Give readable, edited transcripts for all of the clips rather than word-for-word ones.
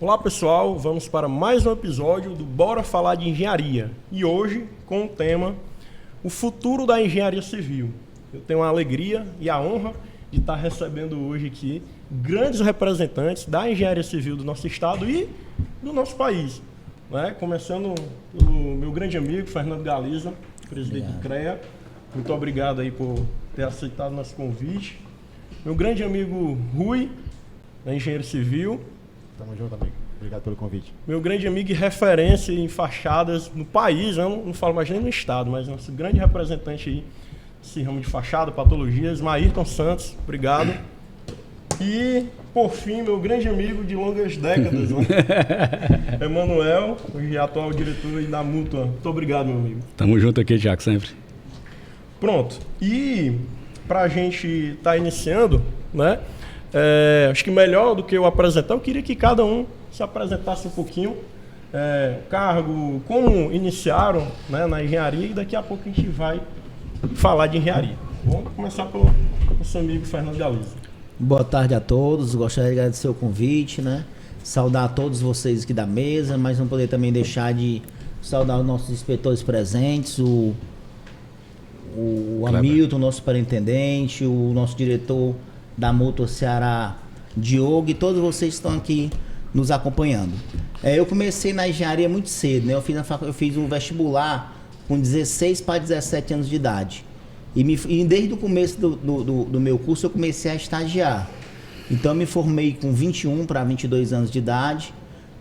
Olá pessoal, vamos para mais um episódio do Bora Falar de Engenharia e hoje com o tema O Futuro da Engenharia Civil. Eu tenho a alegria e a honra de estar recebendo hoje aqui grandes representantes da engenharia civil do nosso estado e do nosso país, né? Começando pelo meu grande amigo Fernando Galiza, presidente do CREA. Muito obrigado aí por ter aceitado nosso convite. Meu grande amigo Rui, da Engenheiro Civil. Tamo junto, amigo. Obrigado pelo convite. Meu grande amigo e referência em fachadas no país, eu não falo mais nem no estado, mas nosso grande representante aí nesse ramo de fachada, patologias, Maírton Santos, obrigado. E, por fim, meu grande amigo de longas décadas, né? Emanuel, hoje atual diretor aí da Mútua. Muito obrigado, meu amigo. Tamo junto aqui, Tiago, sempre. Pronto. E pra gente estar iniciando, né? Acho que melhor do que eu apresentar, eu queria que cada um se apresentasse um pouquinho, cargo, como iniciaram, né, na engenharia, e daqui a pouco a gente vai falar de engenharia. Vamos começar pelo nosso amigo Fernando Galiza. Boa tarde a todos, gostaria de agradecer o convite, né? Saudar a todos vocês aqui da mesa, mas não poder também deixar de saudar os nossos inspetores presentes, o Hamilton, nosso superintendente, o nosso diretor da Mútua Ceará, Diogo, e todos vocês que estão aqui nos acompanhando. Eu comecei na engenharia muito cedo, né? Eu fiz o vestibular com 16 para 17 anos de idade. E desde o começo do meu curso eu comecei a estagiar. Então eu me formei com 21 para 22 anos de idade.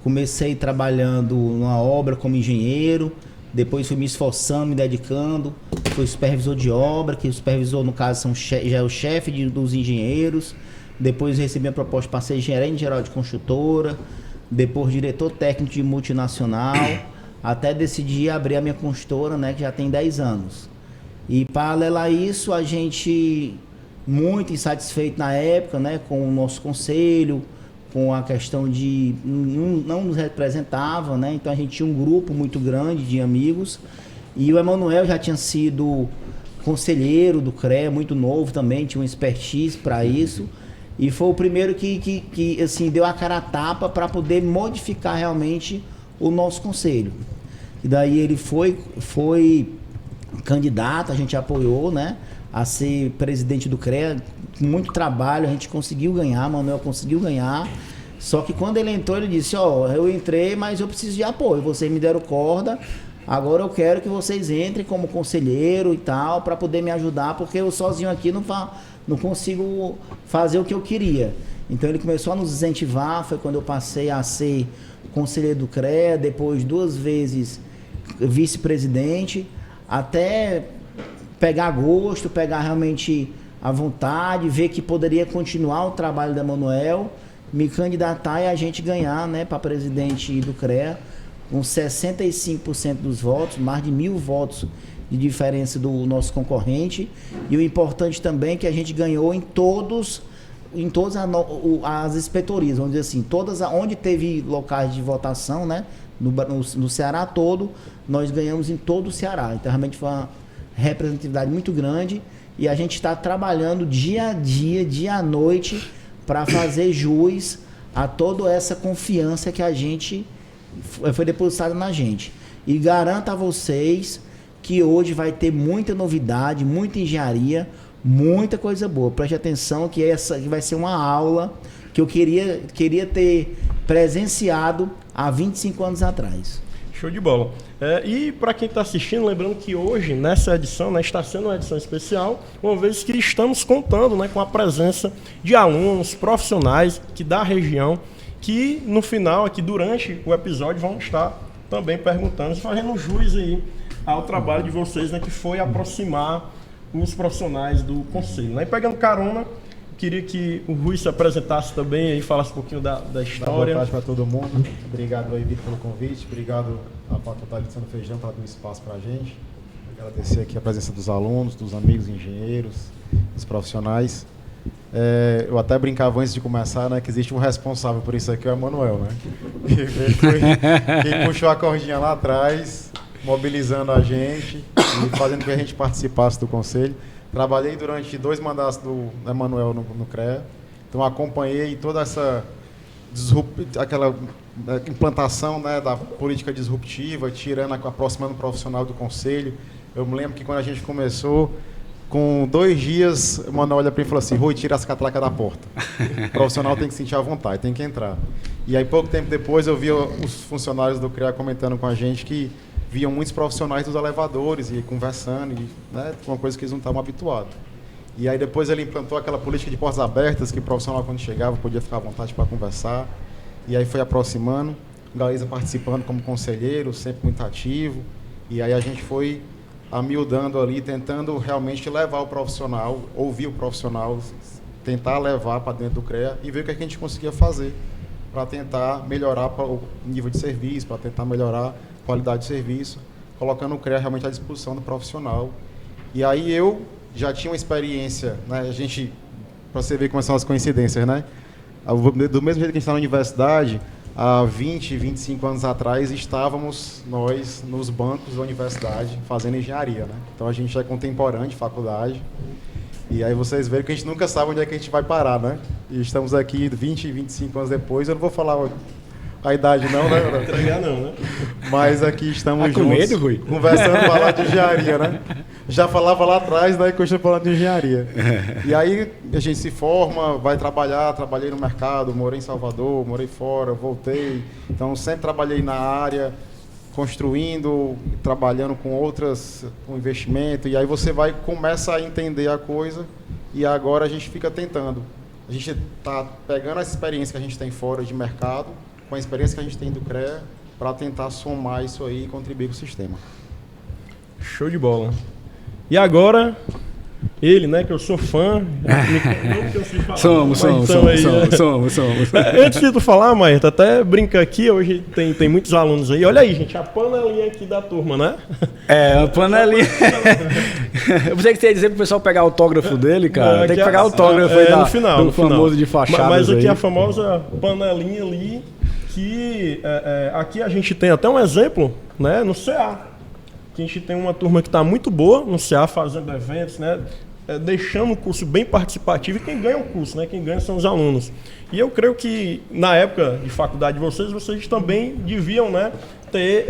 Comecei trabalhando numa obra como engenheiro. Depois fui me esforçando, me dedicando. Fui supervisor de obra, que o supervisor, no caso, já é o chefe dos engenheiros. Depois recebi a proposta para ser gerente geral de construtora. Depois diretor técnico de multinacional. Até decidi abrir a minha construtora, né, que já tem 10 anos. E paralelo a isso, a gente muito insatisfeito na época, né, com o nosso conselho, com a questão de não nos representava, né? Então a gente tinha um grupo muito grande de amigos e o Emanuel já tinha sido conselheiro do CREA, muito novo também, tinha uma expertise para isso e foi o primeiro que assim, deu a cara a tapa para poder modificar realmente o nosso conselho. E daí ele foi candidato, a gente apoiou, né, a ser presidente do CREA. Com muito trabalho a gente conseguiu ganhar, Manuel conseguiu ganhar. Só que quando ele entrou, ele disse: eu entrei, mas eu preciso de apoio. Vocês me deram corda, agora eu quero que vocês entrem como conselheiro e tal, para poder me ajudar, porque eu sozinho aqui não consigo fazer o que eu queria. Então ele começou a nos incentivar. Foi quando eu passei a ser conselheiro do CREA, depois 2 vezes vice-presidente, até pegar gosto, pegar realmente a vontade, ver que poderia continuar o trabalho da Emanuel, me candidatar e a gente ganhar, né, para presidente do CREA, com 65% dos votos, mais de 1.000 votos de diferença do nosso concorrente. E o importante também é que a gente ganhou em todas as inspetorias, vamos dizer assim, onde teve locais de votação, né, no Ceará todo, nós ganhamos em todo o Ceará. Então realmente foi uma representatividade muito grande. E a gente está trabalhando dia a dia, dia a noite, para fazer jus a toda essa confiança que a gente foi depositada na gente. E garanto a vocês que hoje vai ter muita novidade, muita engenharia, muita coisa boa. Preste atenção que essa vai ser uma aula que eu queria ter presenciado há 25 anos atrás. Show de bola. E para quem está assistindo, lembrando que hoje, nessa edição, né, está sendo uma edição especial, uma vez que estamos contando, né, com a presença de alunos profissionais aqui da região, que no final, aqui durante o episódio, vão estar também perguntando, fazendo jus aí ao trabalho de vocês, né, que foi aproximar os profissionais do conselho. E pegando carona, queria que o Rui se apresentasse também e falasse um pouquinho da história. Boa tarde para todo mundo. Obrigado aí, Vitor, pelo convite. Obrigado à Faculdade de São Feijão por dar um espaço para a gente. Agradecer aqui a presença dos alunos, dos amigos engenheiros, dos profissionais. Eu até brincava antes de começar, né, que existe um responsável por isso aqui, é o Emanuel, né? Que puxou a cordinha lá atrás, mobilizando a gente e fazendo com que a gente participasse do conselho. Trabalhei durante 2 mandatos do Emanuel no CREA, então acompanhei toda essa aquela implantação, né, da política disruptiva, aproximando o profissional do conselho. Eu me lembro que quando a gente começou, com 2 dias, o Manuel olha para mim e falou assim: Rui, tira as catracas da porta. O profissional tem que sentir a vontade, tem que entrar. E aí, pouco tempo depois, eu vi os funcionários do CREA comentando com a gente que viam muitos profissionais dos elevadores e conversando, né, uma coisa que eles não estavam habituados. E aí depois ele implantou aquela política de portas abertas, que o profissional, quando chegava, podia ficar à vontade para conversar. E aí foi aproximando, o Galiza participando como conselheiro, sempre muito ativo. E aí a gente foi amiudando ali, tentando realmente levar o profissional, ouvir o profissional, tentar levar para dentro do CREA e ver o que a gente conseguia fazer para tentar melhorar o nível de serviço, para tentar melhorar a qualidade de serviço, colocando o CREA realmente à disposição do profissional. E aí eu já tinha uma experiência, né? A gente, para você ver como são as coincidências, né? Do mesmo jeito que a gente está na universidade, há 20, 25 anos atrás, estávamos nós nos bancos da universidade fazendo engenharia, né? Então a gente é contemporâneo de faculdade. E aí vocês veem que a gente nunca sabe onde é que a gente vai parar, né? E estamos aqui 20, 25 anos depois. Eu não vou falar a idade não, né? Não entregar não, né? Mas aqui estamos com juntos, medo, Rui? conversando, falar de engenharia, né? Já falava lá atrás, daí continua falando de engenharia. E aí a gente se forma, vai trabalhar, trabalhei no mercado, morei em Salvador, morei fora, voltei. Então sempre trabalhei na área, construindo, trabalhando com investimento, e aí você começa a entender a coisa, e agora a gente fica tentando. A gente está pegando essa experiência que a gente tem fora de mercado, com a experiência que a gente tem do CREA, para tentar somar isso aí e contribuir com o sistema. Show de bola. E agora, ele, né, que eu sou fã. Não que eu sei falar, Somos. Antes de tu falar, Maerto, até brinca aqui, hoje tem muitos alunos aí. Olha aí, gente, a panelinha aqui da turma, né? A panelinha. Eu pensei que você ia dizer pro pessoal pegar autógrafo dele, cara. Não, tem que pegar autógrafo aí no final, do famoso de fachada. Mas aqui aí. a famosa panelinha ali, que aqui a gente tem até um exemplo, né, no CA. Que a gente tem uma turma que está muito boa no CA, fazendo eventos, né, deixando o curso bem participativo, e quem ganha o curso, né, quem ganha são os alunos. E eu creio que na época de faculdade de vocês também deviam, né, ter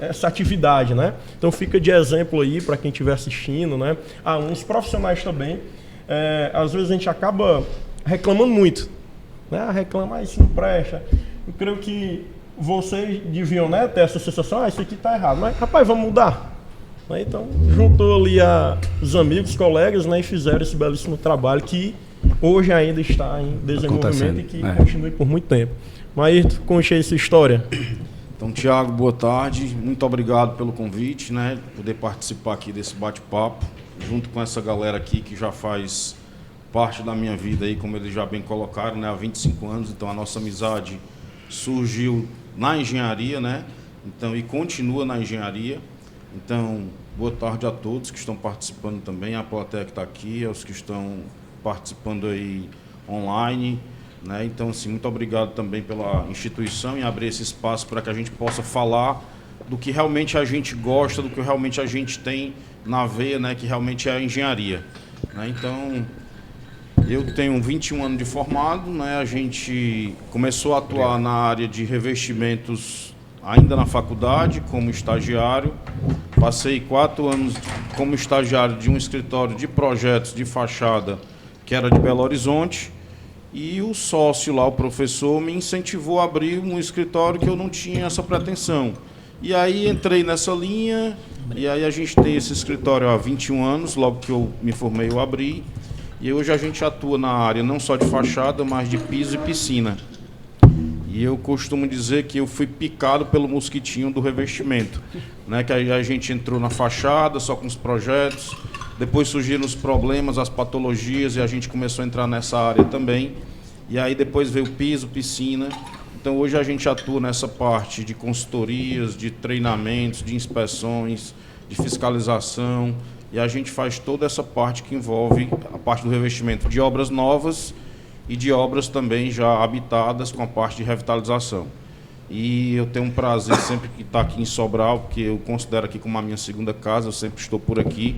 essa atividade, né? Então fica de exemplo aí para quem estiver assistindo, né? Alunos profissionais também. Às vezes a gente acaba reclamando muito, né? Reclama, isso não presta. Eu creio que vocês deviam, né, ter essa sensação, isso aqui está errado, mas rapaz, vamos mudar. Então juntou ali os amigos, colegas, né, e fizeram esse belíssimo trabalho que hoje ainda está em desenvolvimento e que continue por muito tempo. Maerto, conte aí essa história. Então, Tiago, boa tarde, muito obrigado pelo convite, né, poder participar aqui desse bate-papo, junto com essa galera aqui que já faz parte da minha vida aí, como eles já bem colocaram, né, há 25 anos, então a nossa amizade surgiu na engenharia, né? Então, e continua na engenharia. Então, boa tarde a todos que estão participando também, a plateia que está aqui, aos que estão participando aí online, né? Então, assim, muito obrigado também pela instituição em abrir esse espaço para que a gente possa falar do que realmente a gente gosta, do que realmente a gente tem na veia, né? Que realmente é a engenharia, né? Então, eu tenho 21 anos de formado, né? A gente começou a atuar na área de revestimentos ainda na faculdade, como estagiário. Passei 4 anos como estagiário de um escritório de projetos de fachada, que era de Belo Horizonte. E o sócio lá, o professor, me incentivou a abrir um escritório que eu não tinha essa pretensão. E aí entrei nessa linha, e aí a gente tem esse escritório há 21 anos, logo que eu me formei eu abri. E hoje a gente atua na área não só de fachada, mas de piso e piscina. E eu costumo dizer que eu fui picado pelo mosquitinho do revestimento, né? Que aí a gente entrou na fachada, só com os projetos, depois surgiram os problemas, as patologias, e a gente começou a entrar nessa área também. E aí depois veio piso, piscina. Então hoje a gente atua nessa parte de consultorias, de treinamentos, de inspeções, de fiscalização, e a gente faz toda essa parte que envolve a parte do revestimento de obras novas e de obras também já habitadas, com a parte de revitalização. E eu tenho um prazer sempre que estar aqui em Sobral, porque eu considero aqui como a minha segunda casa, eu sempre estou por aqui.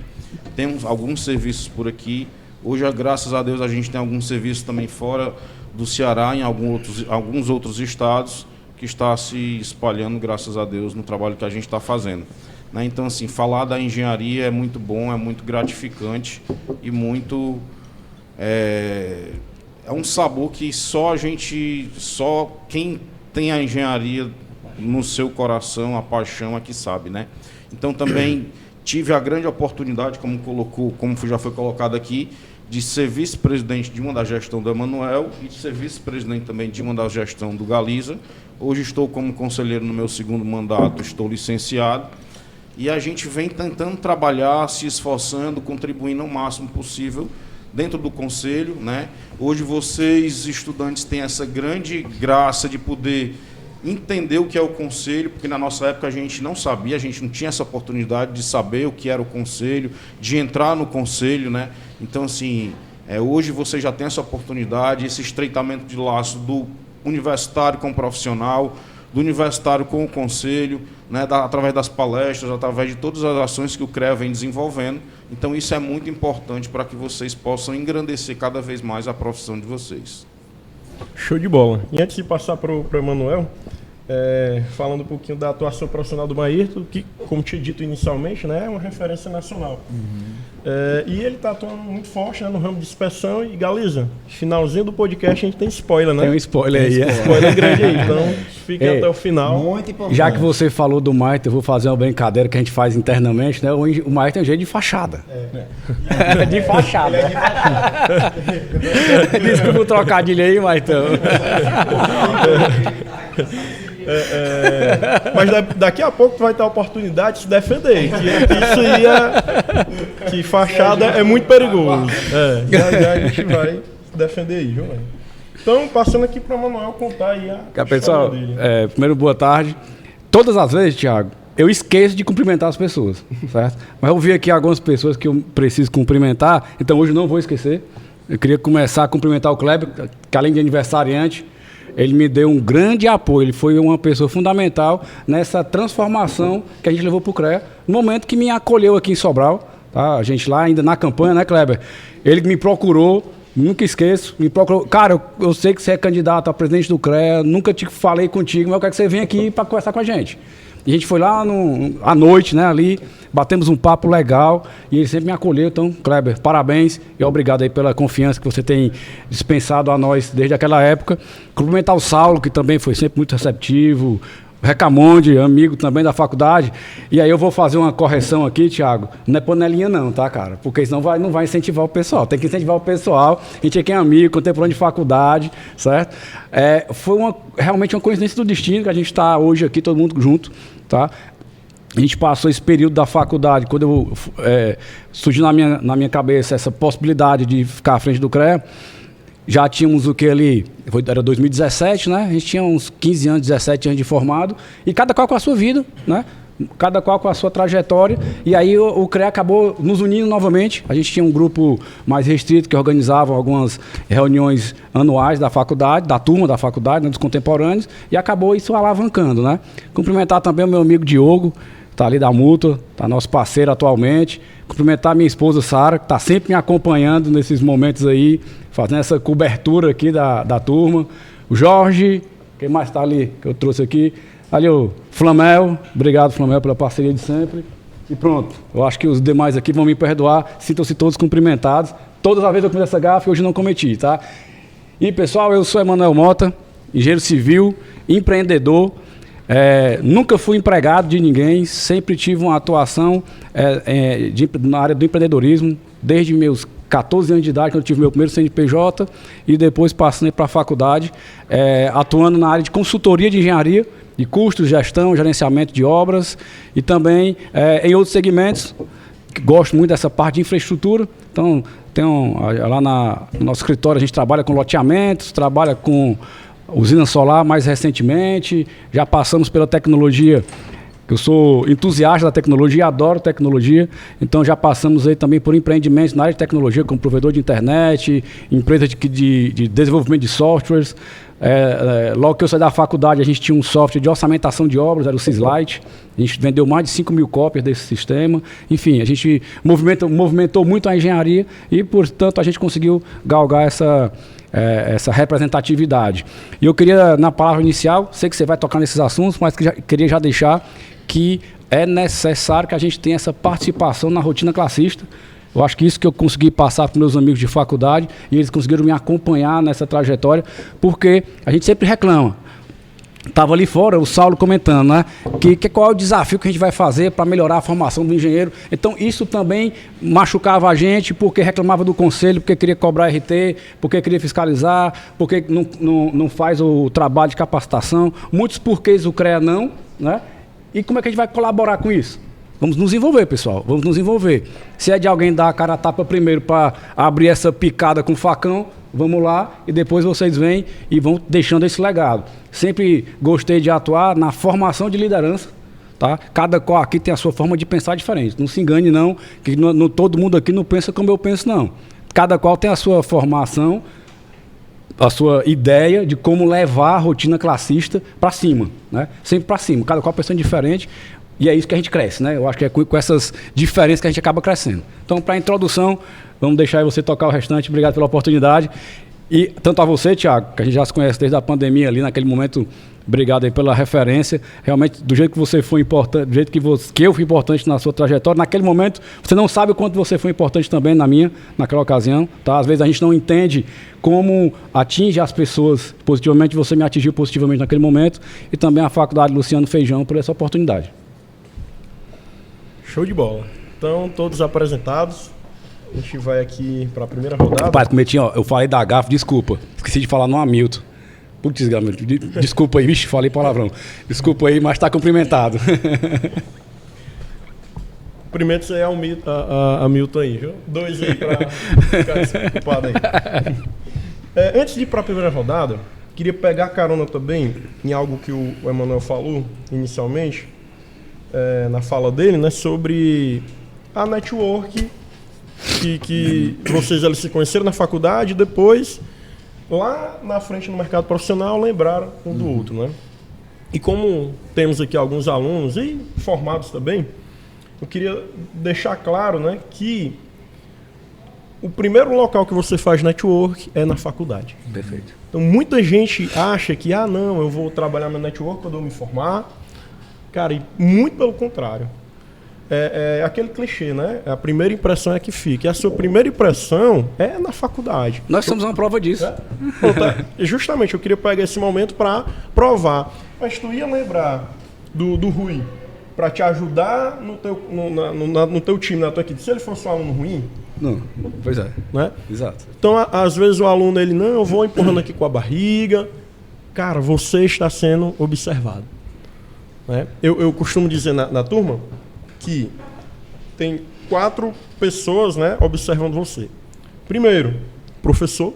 Temos alguns serviços por aqui. Hoje, graças a Deus, a gente tem alguns serviços também fora. do Ceará em alguns outros estados, que está se espalhando, graças a Deus, no trabalho que a gente está fazendo. Né? Então, assim, falar da engenharia é muito bom, é muito gratificante e muito... É um sabor que só quem tem a engenharia no seu coração, a paixão, é que sabe, né? Então, também tive a grande oportunidade, como já foi colocado aqui, de ser vice-presidente de uma da gestão do Emanuel e de ser vice-presidente também de uma da gestão do Galiza. Hoje estou como conselheiro no meu segundo mandato, estou licenciado. E a gente vem tentando trabalhar, se esforçando, contribuindo ao máximo possível dentro do conselho, né? Hoje vocês, estudantes, têm essa grande graça de poder entender o que é o conselho, porque na nossa época a gente não sabia, a gente não tinha essa oportunidade de saber o que era o conselho, de entrar no conselho, né? Então, assim, hoje vocês já têm essa oportunidade, esse estreitamento de laço do universitário com o profissional, do universitário com o conselho, né, através das palestras, através de todas as ações que o CREA vem desenvolvendo. Então, isso é muito importante para que vocês possam engrandecer cada vez mais a profissão de vocês. Show de bola. E antes de passar para o Emanuel, falando um pouquinho da atuação profissional do Maírton, que, como tinha dito inicialmente, né, é uma referência nacional. E ele está atuando muito forte, né, no ramo de inspeção. E, Galiza, finalzinho do podcast a gente tem spoiler, né? Tem um spoiler aí. Spoiler grande aí, então fique até o final. Muito importante. Já que você falou do Maírton, eu vou fazer uma brincadeira que a gente faz internamente, né? O Maírton tem um jeito de fachada. De fachada. Desculpa o trocadilho aí, Maírton. Mas daqui a pouco tu vai ter a oportunidade de se defender. Que fachada é muito perigoso. Já a gente vai se defender aí, viu, mano? Então, passando aqui para o Emanuel contar aí a pessoal, dele. Primeiro, boa tarde. Todas as vezes, Thiago, eu esqueço de cumprimentar as pessoas, certo? Mas eu vi aqui algumas pessoas que eu preciso cumprimentar, então hoje não vou esquecer. Eu queria começar a cumprimentar o Kleber, que além de aniversariante, ele me deu um grande apoio, ele foi uma pessoa fundamental nessa transformação que a gente levou para o CREA, no momento que me acolheu aqui em Sobral, tá? A gente lá ainda na campanha, né, Kleber? Ele me procurou, nunca esqueço, me procurou, cara, eu sei que você é candidato a presidente do CREA, nunca te falei contigo, mas eu quero que você venha aqui para conversar com a gente. E a gente foi lá à noite, né, ali, batemos um papo legal e ele sempre me acolheu. Então, Kleber, parabéns e obrigado aí pela confiança que você tem dispensado a nós desde aquela época. Cumprimentar o Saulo, que também foi sempre muito receptivo, Recamonde, amigo também da faculdade. E aí eu vou fazer uma correção aqui, Thiago. Não é panelinha não, tá, cara? Porque senão não vai incentivar o pessoal. Tem que incentivar o pessoal. A gente aqui é amigo, contemporâneo de faculdade, certo? Foi realmente uma coincidência do destino que a gente está hoje aqui, todo mundo junto, tá? A gente passou esse período da faculdade, quando surgiu na minha cabeça essa possibilidade de ficar à frente do CREA. Já tínhamos o que ali, era 2017, né? A gente tinha uns 15 anos, 17 anos de formado, e cada qual com a sua vida, né? Cada qual com a sua trajetória, e aí o CREA acabou nos unindo novamente. A gente tinha um grupo mais restrito que organizava algumas reuniões anuais da faculdade, da turma da faculdade, né, dos contemporâneos, e acabou isso alavancando, né? Cumprimentar também o meu amigo Diogo, está ali da Mútua, está nosso parceiro atualmente. Cumprimentar minha esposa Sara, que está sempre me acompanhando nesses momentos aí, fazendo essa cobertura aqui da turma. O Jorge, quem mais está ali que eu trouxe aqui? Ali o Flamel, obrigado Flamel pela parceria de sempre. E pronto, eu acho que os demais aqui vão me perdoar, sintam-se todos cumprimentados. Todas as vezes eu cometi essa gafe, hoje não cometi, tá? E pessoal, eu sou Emanuel Mota, engenheiro civil, empreendedor. Nunca fui empregado de ninguém, sempre tive uma atuação na área do empreendedorismo, desde meus 14 anos de idade, quando eu tive meu primeiro CNPJ, e depois passei para a faculdade, atuando na área de consultoria de engenharia, de custos, gestão, gerenciamento de obras, e também em outros segmentos, que gosto muito dessa parte de infraestrutura. Então, lá no nosso escritório a gente trabalha com loteamentos, trabalha com usina solar mais recentemente, já passamos pela tecnologia, que eu sou entusiasta da tecnologia, adoro tecnologia, então já passamos aí também por empreendimentos na área de tecnologia, como provedor de internet, empresa de desenvolvimento de softwares. Logo que eu saí da faculdade, a gente tinha um software de orçamentação de obras, era o Cislite. A gente vendeu mais de 5.000 cópias desse sistema. Enfim, a gente movimentou muito a engenharia e, portanto, a gente conseguiu galgar essa representatividade. E eu queria, na palavra inicial, sei que você vai tocar nesses assuntos, mas queria já deixar que é necessário que a gente tenha essa participação na rotina classista. Eu acho que isso que eu consegui passar para meus amigos de faculdade, e eles conseguiram me acompanhar nessa trajetória, porque a gente sempre reclama. Estava ali fora o Saulo comentando, né? Qual é o desafio que a gente vai fazer para melhorar a formação do engenheiro. Então, isso também machucava a gente, porque reclamava do conselho, porque queria cobrar RT, porque queria fiscalizar, porque não faz o trabalho de capacitação. Muitos porquês o CREA não, né? E como é que a gente vai colaborar com isso? Vamos nos envolver, pessoal. Vamos nos envolver. Se é de alguém dar a cara a tapa primeiro para abrir essa picada com facão, vamos lá e depois vocês vêm e vão deixando esse legado. Sempre gostei de atuar na formação de liderança, tá? Cada qual aqui tem a sua forma de pensar diferente. Não se engane não, que todo mundo aqui não pensa como eu penso não. Cada qual tem a sua formação, a sua ideia de como levar a rotina classista para cima, né? Sempre para cima, cada qual pensando diferente. E é isso que a gente cresce, né? Eu acho que é com essas diferenças que a gente acaba crescendo. Então, para a introdução, vamos deixar aí você tocar o restante. Obrigado pela oportunidade. E tanto a você, Thiago, que a gente já se conhece desde a pandemia ali, naquele momento, obrigado aí pela referência. Realmente, do jeito que você foi importante, do jeito que eu fui importante na sua trajetória, naquele momento, você não sabe o quanto você foi importante também naquela ocasião, tá? Às vezes a gente não entende como atinge as pessoas positivamente, você me atingiu positivamente naquele momento, e também a Faculdade Luciano Feijão por essa oportunidade. Show de bola. Então, todos apresentados. A gente vai aqui para a primeira rodada. Pai, eu falei da gafe, desculpa. Esqueci de falar no Hamilton. Putz, desculpa aí, vixe, falei palavrão. Desculpa aí, mas está cumprimentado. Cumprimentos aí a Milton aí, viu? 2 aí para ficar desculpado aí. Antes de ir para a primeira rodada, queria pegar carona também em algo que o Emanuel falou inicialmente, na fala dele, né, sobre a network que vocês ali se conheceram na faculdade e depois, lá na frente no mercado profissional, lembraram um do outro, né? E como temos aqui alguns alunos e formados também, eu queria deixar claro, né, que o primeiro local que você faz network é na faculdade. Perfeito. Então, muita gente acha que, não, eu vou trabalhar meu network quando eu me formar. Cara, e muito pelo contrário. É aquele clichê, né? A primeira impressão é que fica. E a sua primeira impressão é na faculdade. Nós somos uma prova disso. Justamente, eu queria pegar esse momento para provar. Mas tu ia lembrar do Rui para te ajudar no teu time, na tua equipe. Se ele fosse um aluno ruim... Não, pois é. Né? Exato. Então, às vezes o aluno, não, eu vou empurrando aqui com a barriga. Cara, você está sendo observado. Né? Eu costumo dizer na turma que tem 4 pessoas, né, observando você. Primeiro, professor.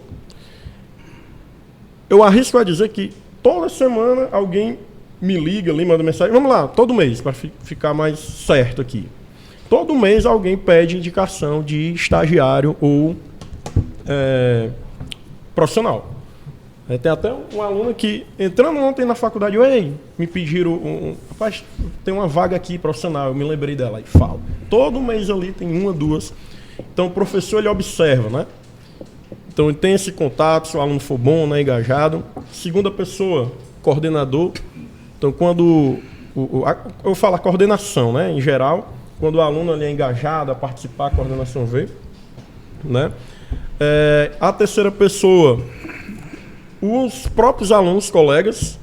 Eu arrisco a dizer que toda semana alguém me liga, ali, manda mensagem. Vamos lá, todo mês, para ficar mais certo aqui. Todo mês alguém pede indicação de estagiário ou profissional. Tem até um aluno que, entrando ontem na faculdade, me pediram, rapaz, tem uma vaga aqui profissional, eu me lembrei dela, e falo. Todo mês ali tem 1, 2. Então o professor, ele observa, né? Então ele tem esse contato, se o aluno for bom, né, engajado. Segunda pessoa, coordenador. Então quando, eu falo a coordenação, né, em geral, quando o aluno ali é engajado a participar, a coordenação vê, né? A terceira pessoa, os próprios alunos, colegas,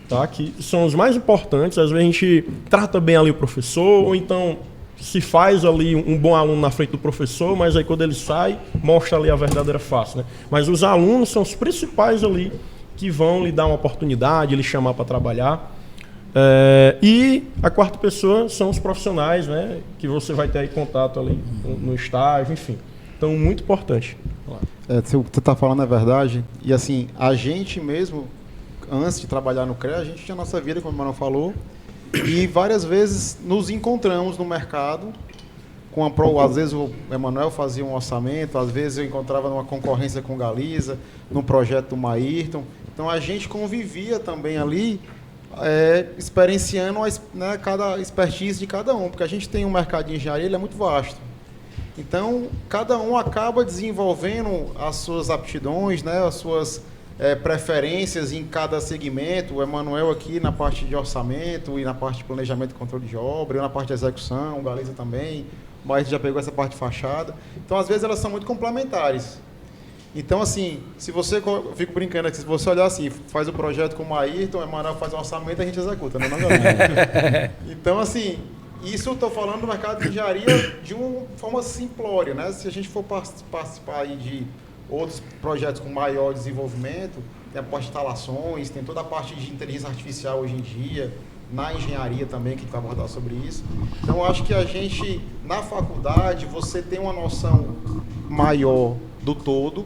tá, que são os mais importantes. Às vezes a gente trata bem ali o professor, ou então se faz ali um bom aluno na frente do professor, mas aí quando ele sai, mostra ali a verdadeira face, né? Mas os alunos são os principais ali que vão lhe dar uma oportunidade, lhe chamar para trabalhar. E a quarta pessoa são os profissionais, né, que você vai ter aí contato ali no estágio, enfim. Então, muito importante. O que você está falando é verdade. E assim, a gente mesmo, antes de trabalhar no CREA, a gente tinha a nossa vida, como o Manuel falou, e várias vezes nos encontramos no mercado, às vezes o Emanuel fazia um orçamento, às vezes eu encontrava numa concorrência com o Galiza, num projeto do Maírton. Então a gente convivia também ali, experienciando, né, cada expertise de cada um, porque a gente tem um mercado de engenharia, ele é muito vasto. Então, cada um acaba desenvolvendo as suas aptidões, né, as suas preferências em cada segmento. O Emanuel aqui na parte de orçamento e na parte de planejamento e controle de obra, eu na parte de execução, o Galiza também, o Maíra já pegou essa parte de fachada. Então, às vezes, elas são muito complementares. Então, assim, se você, eu fico brincando aqui, se você olhar assim, faz o projeto com o Ayrton, o Emanuel faz o orçamento, a gente executa, né, não, galera? Então, assim, isso eu estou falando do mercado de engenharia de uma forma simplória, né? Se a gente for participar aí de outros projetos com maior desenvolvimento, tem a parte de instalações, tem toda a parte de inteligência artificial hoje em dia, na engenharia também, que a gente vai abordar sobre isso. Então, eu acho que a gente, na faculdade, você tem uma noção maior do todo,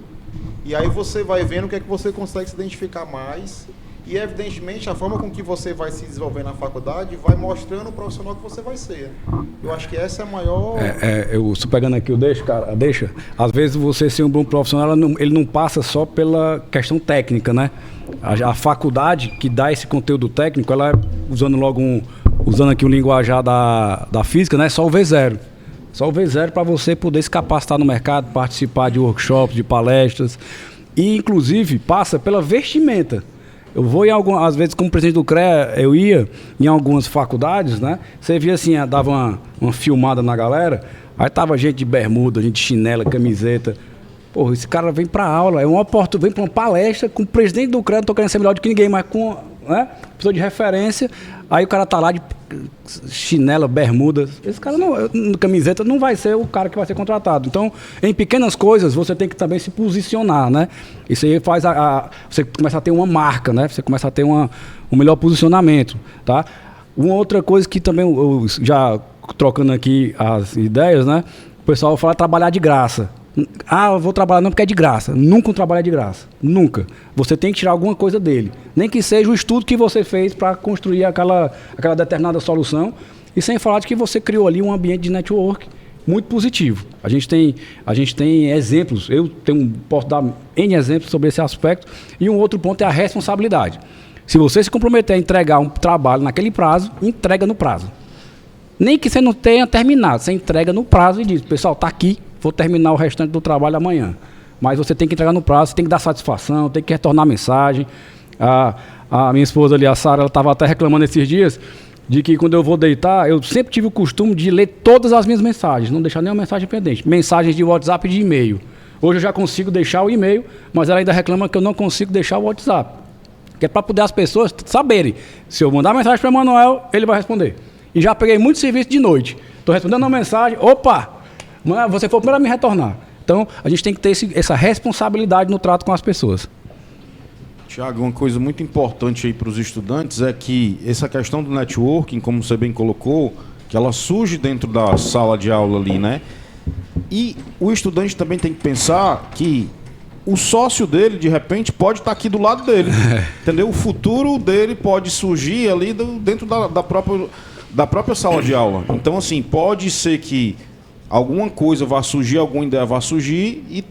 e aí você vai vendo o que é que você consegue se identificar mais, e evidentemente a forma com que você vai se desenvolver na faculdade vai mostrando o profissional que você vai ser. Eu acho que essa é a maior... Eu estou pegando aqui o deixa. Às vezes você ser um bom profissional, ele não passa só pela questão técnica, né? A faculdade que dá esse conteúdo técnico, ela usando aqui o linguajar da física, né? Só o V0. Só o V0 para você poder se capacitar no mercado, participar de workshops, de palestras. E, inclusive, passa pela vestimenta. Eu vou às vezes, como presidente do CREA, eu ia em algumas faculdades, né? Você via assim, dava uma filmada na galera, aí tava gente de bermuda, gente de chinela, camiseta. Porra, esse cara vem pra aula, vem pra uma palestra com o presidente do CREA, não tô querendo ser melhor do que ninguém, mas com, né, pessoa de referência, aí o cara tá lá de chinela, bermuda, esse cara camiseta não vai ser o cara que vai ser contratado. Então, em pequenas coisas, você tem que também se posicionar, né? Isso aí faz você começa a ter uma marca, né? Você começa a ter um melhor posicionamento, tá? Uma outra coisa que também, eu já trocando aqui as ideias, né? O pessoal fala trabalhar de graça. Eu vou trabalhar não porque é de graça. Nunca um trabalho é de graça. Nunca. Você tem que tirar alguma coisa dele. Nem que seja o estudo que você fez para construir aquela determinada solução. E sem falar de que você criou ali um ambiente de network muito positivo. A gente tem exemplos. Posso dar N exemplos sobre esse aspecto. E um outro ponto é a responsabilidade. Se você se comprometer a entregar um trabalho naquele prazo, entrega no prazo. Nem que você não tenha terminado. Você entrega no prazo e diz, pessoal, está aqui. Vou terminar o restante do trabalho amanhã. Mas você tem que entregar no prazo, você tem que dar satisfação, tem que retornar a mensagem. A minha esposa ali, a Sara, ela estava até reclamando esses dias de que quando eu vou deitar, eu sempre tive o costume de ler todas as minhas mensagens, não deixar nenhuma mensagem pendente. Mensagens de WhatsApp e de e-mail. Hoje eu já consigo deixar o e-mail, mas ela ainda reclama que eu não consigo deixar o WhatsApp. Que é para poder as pessoas saberem. Se eu mandar mensagem para o Emanuel, ele vai responder. E já peguei muito serviço de noite. Estou respondendo uma mensagem, opa! Você foi o primeiro a me retornar. Então, a gente tem que ter essa responsabilidade no trato com as pessoas. Tiago, uma coisa muito importante aí para os estudantes é que essa questão do networking, como você bem colocou, que ela surge dentro da sala de aula ali, né? E o estudante também tem que pensar que o sócio dele, de repente, pode estar aqui do lado dele. Entendeu? O futuro dele pode surgir ali dentro da própria sala de aula. Então, assim, pode ser que alguma coisa vai surgir, alguma ideia vai surgir e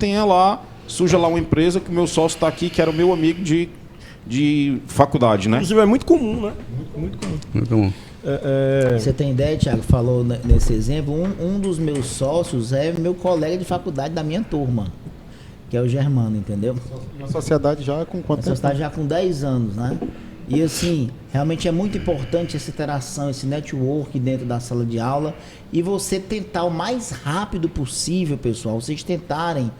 surja lá uma empresa que o meu sócio está aqui, que era o meu amigo de faculdade, né? Inclusive é muito comum, né? Muito comum. Muito bom. Você tem ideia, Thiago, falou nesse exemplo, um dos meus sócios é meu colega de faculdade da minha turma, que é o Germano, entendeu? Uma sociedade já com quanto tempo? Uma sociedade já com 10 anos, né? E assim, realmente é muito importante essa interação, esse network dentro da sala de aula e você tentar o mais rápido possível, pessoal, vocês tentarem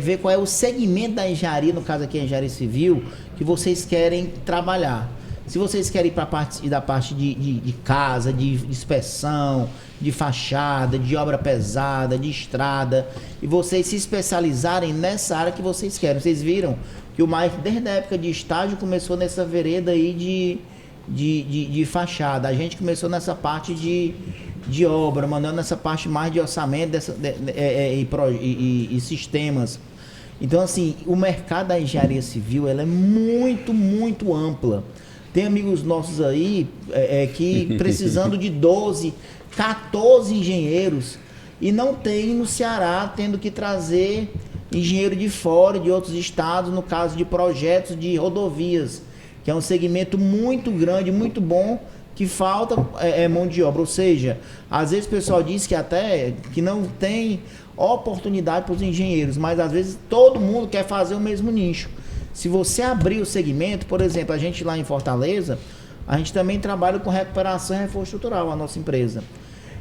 ver qual é o segmento da engenharia, no caso aqui a engenharia civil, que vocês querem trabalhar. Se vocês querem ir para da parte de casa, de inspeção, de fachada, de obra pesada, de estrada, e vocês se especializarem nessa área que vocês querem. Vocês viram que o Maicon, desde a época de estágio, começou nessa vereda aí de fachada. A gente começou nessa parte de obra, mandando nessa parte mais de orçamento e sistemas. Então, assim, o mercado da engenharia civil ela é muito, muito ampla. Tem amigos nossos aí que precisando de 12, 14 engenheiros e não tem no Ceará, tendo que trazer engenheiro de fora, de outros estados, no caso de projetos de rodovias, que é um segmento muito grande, muito bom, que falta mão de obra. Ou seja, às vezes o pessoal diz que até que não tem oportunidade para os engenheiros, mas às vezes todo mundo quer fazer o mesmo nicho. Se você abrir o segmento, por exemplo, a gente lá em Fortaleza, a gente também trabalha com recuperação e reforço estrutural, a nossa empresa.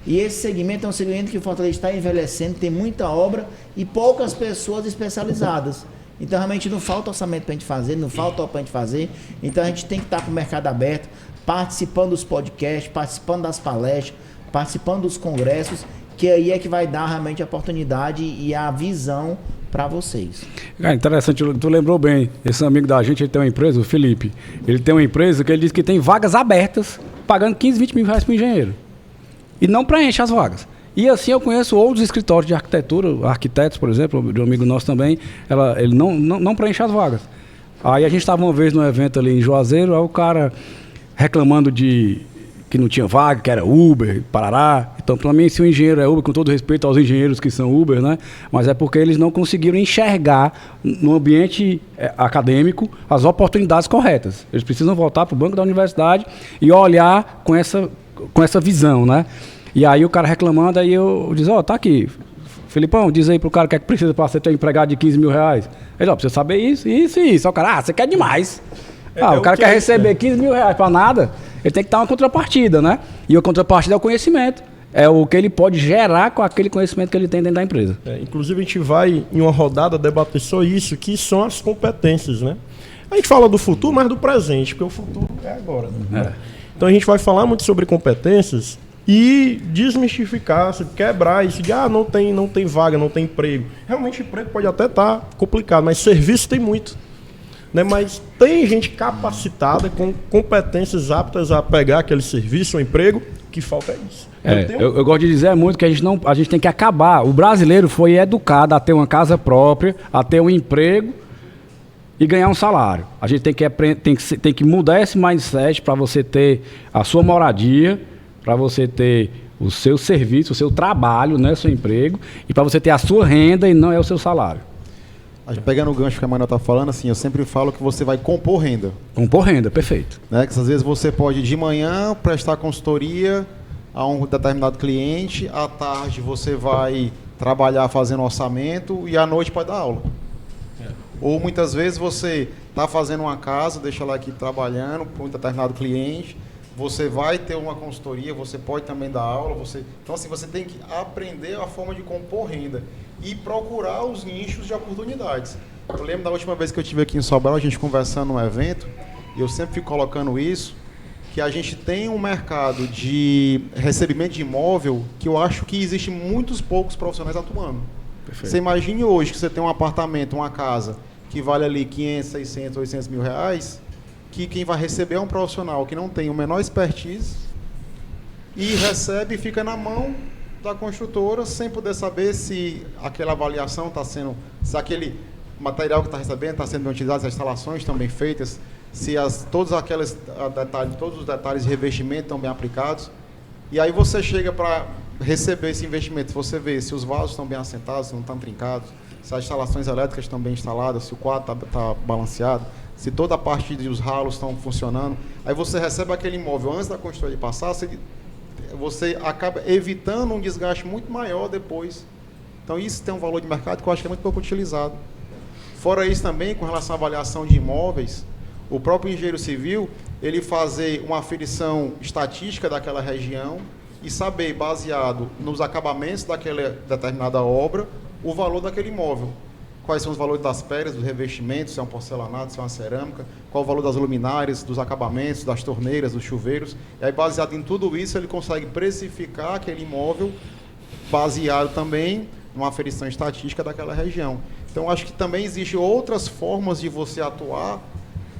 E esse segmento é um segmento que o Fortaleza está envelhecendo, tem muita obra e poucas pessoas especializadas. Então realmente não falta orçamento para a gente fazer, não falta para a gente fazer. Então a gente tem que estar com o mercado aberto, participando dos podcasts, participando das palestras, participando dos congressos, que aí é que vai dar realmente a oportunidade e a visão para vocês. Interessante, tu lembrou bem, esse amigo da gente, ele tem uma empresa, o Felipe, ele tem uma empresa que ele diz que tem vagas abertas, pagando 15, 20 mil reais para o engenheiro. E não preenche as vagas. E assim eu conheço outros escritórios de arquitetura, arquitetos, por exemplo, de um amigo nosso também, ele não preenche as vagas. Aí a gente estava uma vez num evento ali em Juazeiro, aí o cara reclamando de que não tinha vaga, que era Uber, parará. Então, para mim, se o engenheiro é Uber, com todo respeito aos engenheiros que são Uber, né? Mas é porque eles não conseguiram enxergar no ambiente acadêmico as oportunidades corretas. Eles precisam voltar para o banco da universidade e olhar com essa visão, né? E aí o cara reclamando, aí eu diz, tá aqui, Felipão, diz aí pro cara que é que precisa para ser teu empregado de 15 mil reais. Ele, precisa saber isso, isso e isso. Aí o cara, você quer demais. O cara quer receber 15 mil reais para nada, ele tem que dar uma contrapartida, né? E a contrapartida é o conhecimento. É o que ele pode gerar com aquele conhecimento que ele tem dentro da empresa. Inclusive a gente vai em uma rodada debater só isso, que são as competências, né? A gente fala do futuro, mas do presente, porque o futuro é agora. Né? Então a gente vai falar muito sobre competências e desmistificar, quebrar isso de não tem vaga, não tem emprego. Realmente emprego pode até estar complicado, mas serviço tem muito. Né? Mas tem gente capacitada, com competências aptas a pegar aquele serviço ou emprego, que falta é isso. Eu gosto de dizer muito que a gente tem que acabar. O brasileiro foi educado a ter uma casa própria, a ter um emprego e ganhar um salário. A gente tem que mudar esse mindset para você ter a sua moradia, para você ter o seu serviço, o seu trabalho, né, seu emprego, e para você ter a sua renda e não é o seu salário. Pegando o gancho que a Manuel está falando, assim, eu sempre falo que você vai compor renda. Compor renda, perfeito. Né? Que às vezes você pode de manhã prestar consultoria a um determinado cliente, à tarde você vai trabalhar fazendo orçamento e à noite pode dar aula. Ou muitas vezes você está fazendo uma casa, deixa lá aqui trabalhando para um determinado cliente, você vai ter uma consultoria, você pode também dar aula, então assim, você tem que aprender a forma de compor renda e procurar os nichos de oportunidades. Eu lembro da última vez que eu estive aqui em Sobral, a gente conversando num evento, e eu sempre fico colocando isso, que a gente tem um mercado de recebimento de imóvel que eu acho que existe muitos poucos profissionais atuando. Perfeito. Você imagine hoje que você tem um apartamento, uma casa, que vale ali 500, 600, 800 mil reais, que quem vai receber é um profissional que não tem o menor expertise e recebe e fica na mão da construtora sem poder saber se aquela avaliação está sendo, se aquele material que está recebendo está sendo bem utilizado, se as instalações estão bem feitas, se todos os detalhes de revestimento estão bem aplicados. E aí você chega para receber esse investimento, você vê se os vasos estão bem assentados, se não estão trincados, se as instalações elétricas estão bem instaladas, se o quadro está balanceado, se toda a parte dos ralos estão funcionando. Aí você recebe aquele imóvel antes da construção passar, você acaba evitando um desgaste muito maior depois. Então isso tem um valor de mercado que eu acho que é muito pouco utilizado. Fora isso também, com relação à avaliação de imóveis, o próprio engenheiro civil, ele fazer uma aferição estatística daquela região e saber, baseado nos acabamentos daquela determinada obra, o valor daquele imóvel. Quais são os valores das pedras, dos revestimentos, se é um porcelanato, se é uma cerâmica, qual o valor das luminárias, dos acabamentos, das torneiras, dos chuveiros. E aí, baseado em tudo isso, ele consegue precificar aquele imóvel, baseado também numa aferição estatística daquela região. Então, acho que também existem outras formas de você atuar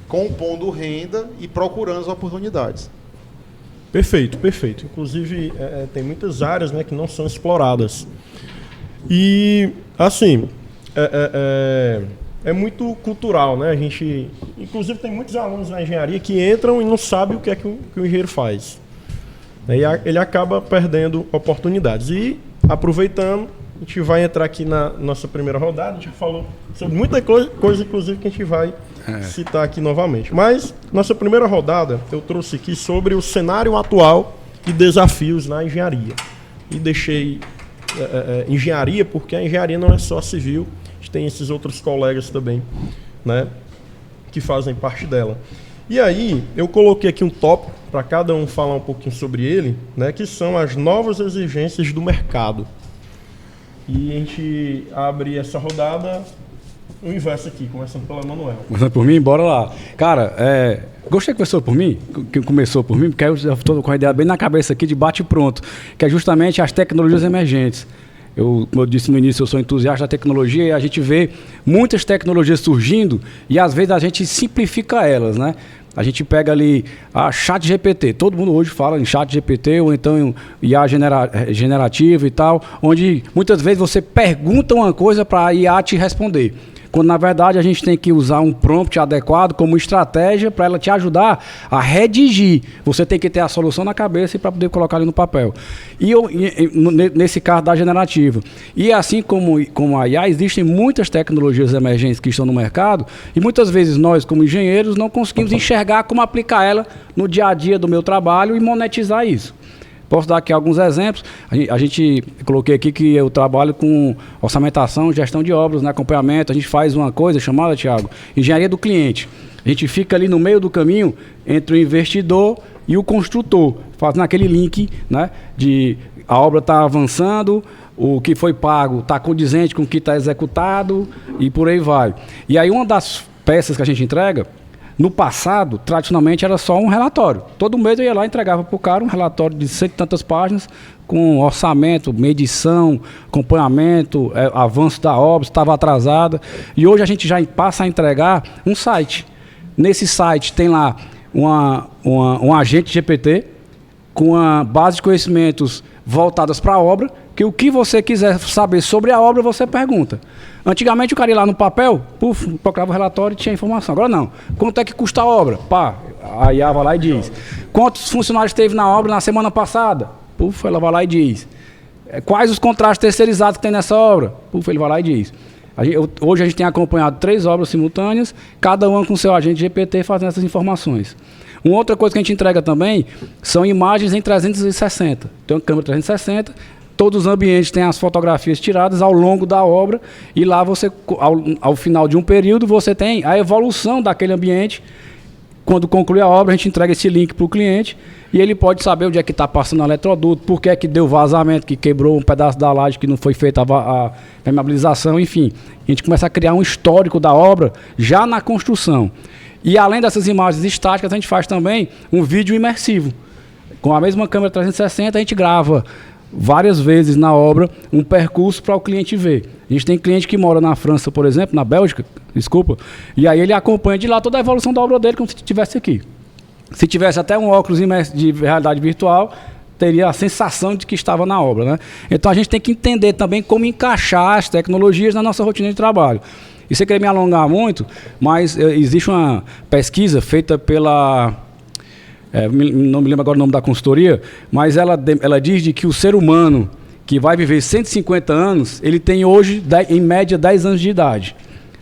compondo renda e procurando as oportunidades. Perfeito, perfeito. Inclusive, tem muitas áreas, né, que não são exploradas. E, assim... É muito cultural, né? A gente, inclusive, tem muitos alunos na engenharia que entram e não sabem o que é que o engenheiro faz. E ele acaba perdendo oportunidades. E, aproveitando, a gente vai entrar aqui na nossa primeira rodada. A gente já falou sobre muita coisa, inclusive, que a gente vai citar aqui novamente. Mas, nossa primeira rodada, eu trouxe aqui sobre o cenário atual e desafios na engenharia. E deixei engenharia, porque a engenharia não é só civil, a gente tem esses outros colegas também, né, que fazem parte dela. E aí, eu coloquei aqui um tópico para cada um falar um pouquinho sobre ele, né, que são as novas exigências do mercado. E a gente abre essa rodada, o inverso aqui, começando pela Manuel. Começando por mim, bora lá. Cara, gostei que começou por mim, porque aí eu já estou com a ideia bem na cabeça aqui de bate pronto, que é justamente as tecnologias emergentes. Como eu disse no início, eu sou entusiasta da tecnologia e a gente vê muitas tecnologias surgindo e às vezes a gente simplifica elas, né? A gente pega ali a ChatGPT, todo mundo hoje fala em ChatGPT ou então em IA generativa e tal, onde muitas vezes você pergunta uma coisa para a IA te responder. Quando na verdade a gente tem que usar um prompt adequado como estratégia para ela te ajudar a redigir. Você tem que ter a solução na cabeça para poder colocar ali no papel. Nesse caso da generativa. E assim como a IA, existem muitas tecnologias emergentes que estão no mercado e muitas vezes nós, como engenheiros, não conseguimos enxergar como aplicar ela no dia a dia do meu trabalho e monetizar isso. Posso dar aqui alguns exemplos. Coloquei aqui que eu trabalho com orçamentação, gestão de obras, né, acompanhamento. A gente faz uma coisa chamada, Thiago, engenharia do cliente. A gente fica ali no meio do caminho entre o investidor e o construtor, fazendo aquele link, né, de a obra está avançando, o que foi pago está condizente com o que está executado e por aí vai. E aí uma das peças que a gente entrega, no passado, tradicionalmente, era só um relatório. Todo mês eu ia lá e entregava para o cara um relatório de 100 e tantas páginas, com orçamento, medição, acompanhamento, avanço da obra, estava atrasada. E hoje a gente já passa a entregar um site. Nesse site tem lá um agente GPT com a base de conhecimentos voltadas para a obra, que o que você quiser saber sobre a obra, você pergunta. Antigamente o cara ia lá no papel, procurava o relatório e tinha informação. Agora não. Quanto é que custa a obra? Pá, a IA vai lá e diz. Quantos funcionários teve na obra na semana passada? Ela vai lá e diz. Quais os contratos terceirizados que tem nessa obra? Ele vai lá e diz. Hoje a gente tem acompanhado 3 obras simultâneas, cada uma com seu agente GPT fazendo essas informações. Uma outra coisa que a gente entrega também são imagens em 360. Tem uma câmera 360, todos os ambientes têm as fotografias tiradas ao longo da obra e lá você, ao final de um período, você tem a evolução daquele ambiente. Quando conclui a obra, a gente entrega esse link para o cliente e ele pode saber onde é que está passando o eletroduto, por que é que deu vazamento, que quebrou um pedaço da laje, que não foi feita a permeabilização, enfim. A gente começa a criar um histórico da obra já na construção. E além dessas imagens estáticas, a gente faz também um vídeo imersivo. Com a mesma câmera 360, a gente grava várias vezes na obra um percurso para o cliente ver. A gente tem cliente que mora na França, por exemplo, na Bélgica, desculpa, e aí ele acompanha de lá toda a evolução da obra dele como se estivesse aqui. Se tivesse até um óculos de realidade virtual, teria a sensação de que estava na obra, né? Então a gente tem que entender também como encaixar as tecnologias na nossa rotina de trabalho. E sem querer me alongar muito, mas existe uma pesquisa feita pela... não me lembro agora o nome da consultoria, mas ela diz de que o ser humano que vai viver 150 anos, ele tem hoje, em média, 10 anos de idade,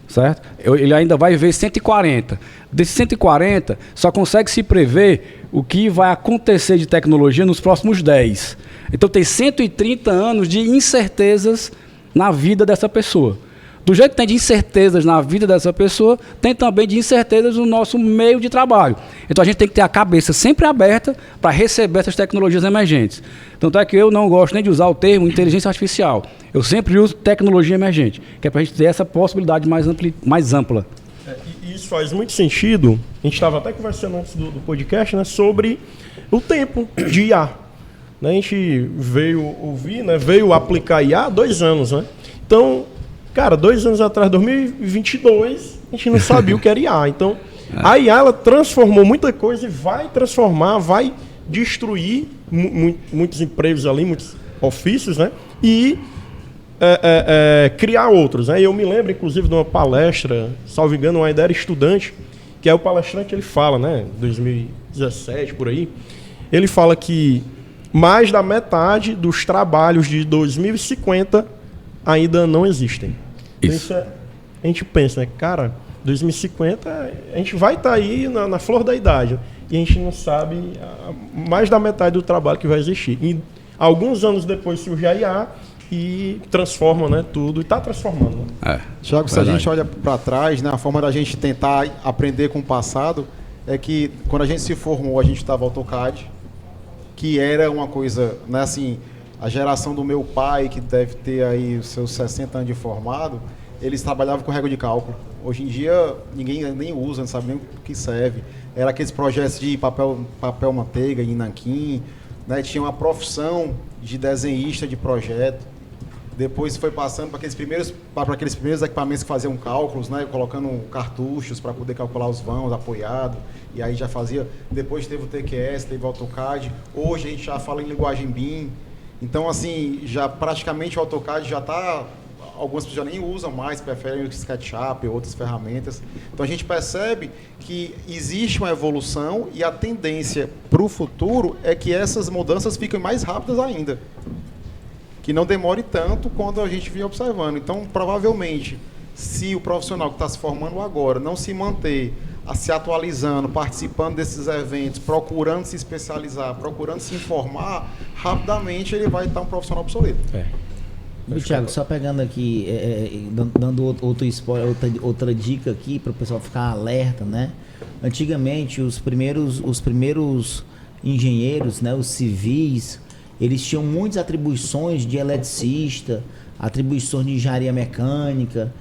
certo? Ele ainda vai viver 140. Desses 140, só consegue se prever o que vai acontecer de tecnologia nos próximos 10. Então tem 130 anos de incertezas na vida dessa pessoa. Do jeito que tem de incertezas na vida dessa pessoa, tem também de incertezas no nosso meio de trabalho. Então a gente tem que ter a cabeça sempre aberta para receber essas tecnologias emergentes. Tanto é que eu não gosto nem de usar o termo inteligência artificial. Eu sempre uso tecnologia emergente, que é para a gente ter essa possibilidade mais ampla. E isso faz muito sentido. A gente estava até conversando antes do podcast, né, sobre o tempo de IA. Né, a gente veio ouvir, né, veio aplicar IA há 2 anos. Né? Então... Cara, 2 anos atrás, 2022, a gente não sabia o que era IA. Então, a IA, ela transformou muita coisa e vai transformar, vai destruir muitos empregos ali, muitos ofícios, né? E criar outros. Né? Eu me lembro, inclusive, de uma palestra, salvo engano, uma ideia estudante, que é o palestrante, ele fala, né? 2017, por aí, ele fala que mais da metade dos trabalhos de 2050 ainda não existem. Então, Isso. a gente pensa, né, cara, 2050 a gente vai estar aí na flor da idade e a gente não sabe mais da metade do trabalho que vai existir. E alguns anos depois surge a IA e transforma, né, tudo, e está transformando. Né? Tiago, se a gente olha para trás, né, a forma da gente tentar aprender com o passado é que quando a gente se formou, a gente estava AutoCAD, que era uma coisa, né, assim, a geração do meu pai, que deve ter aí os seus 60 anos de formado, eles trabalhavam com régua de cálculo. Hoje em dia, ninguém nem usa, não sabe nem o que serve. Era aqueles projetos de papel manteiga em nanquim, né? Tinha uma profissão de desenhista de projeto. Depois foi passando para aqueles primeiros equipamentos que faziam cálculos, né? Colocando cartuchos para poder calcular os vãos apoiado. E aí já fazia. Depois teve o TQS, teve o AutoCAD. Hoje a gente já fala em linguagem BIM. Então, assim, já praticamente o AutoCAD já está... Algumas pessoas já nem usam mais, preferem o SketchUp e outras ferramentas. Então a gente percebe que existe uma evolução e a tendência para o futuro é que essas mudanças fiquem mais rápidas ainda. Que não demore tanto quando a gente vier observando. Então, provavelmente, se o profissional que está se formando agora não se manter se atualizando, participando desses eventos, procurando se especializar, procurando se informar, rapidamente ele vai estar um profissional obsoleto. Thiago, só pegando aqui, dando outro spoiler, outra dica aqui para o pessoal ficar alerta, né? Antigamente, os primeiros engenheiros, né, os civis, eles tinham muitas atribuições de eletricista, atribuições de engenharia mecânica,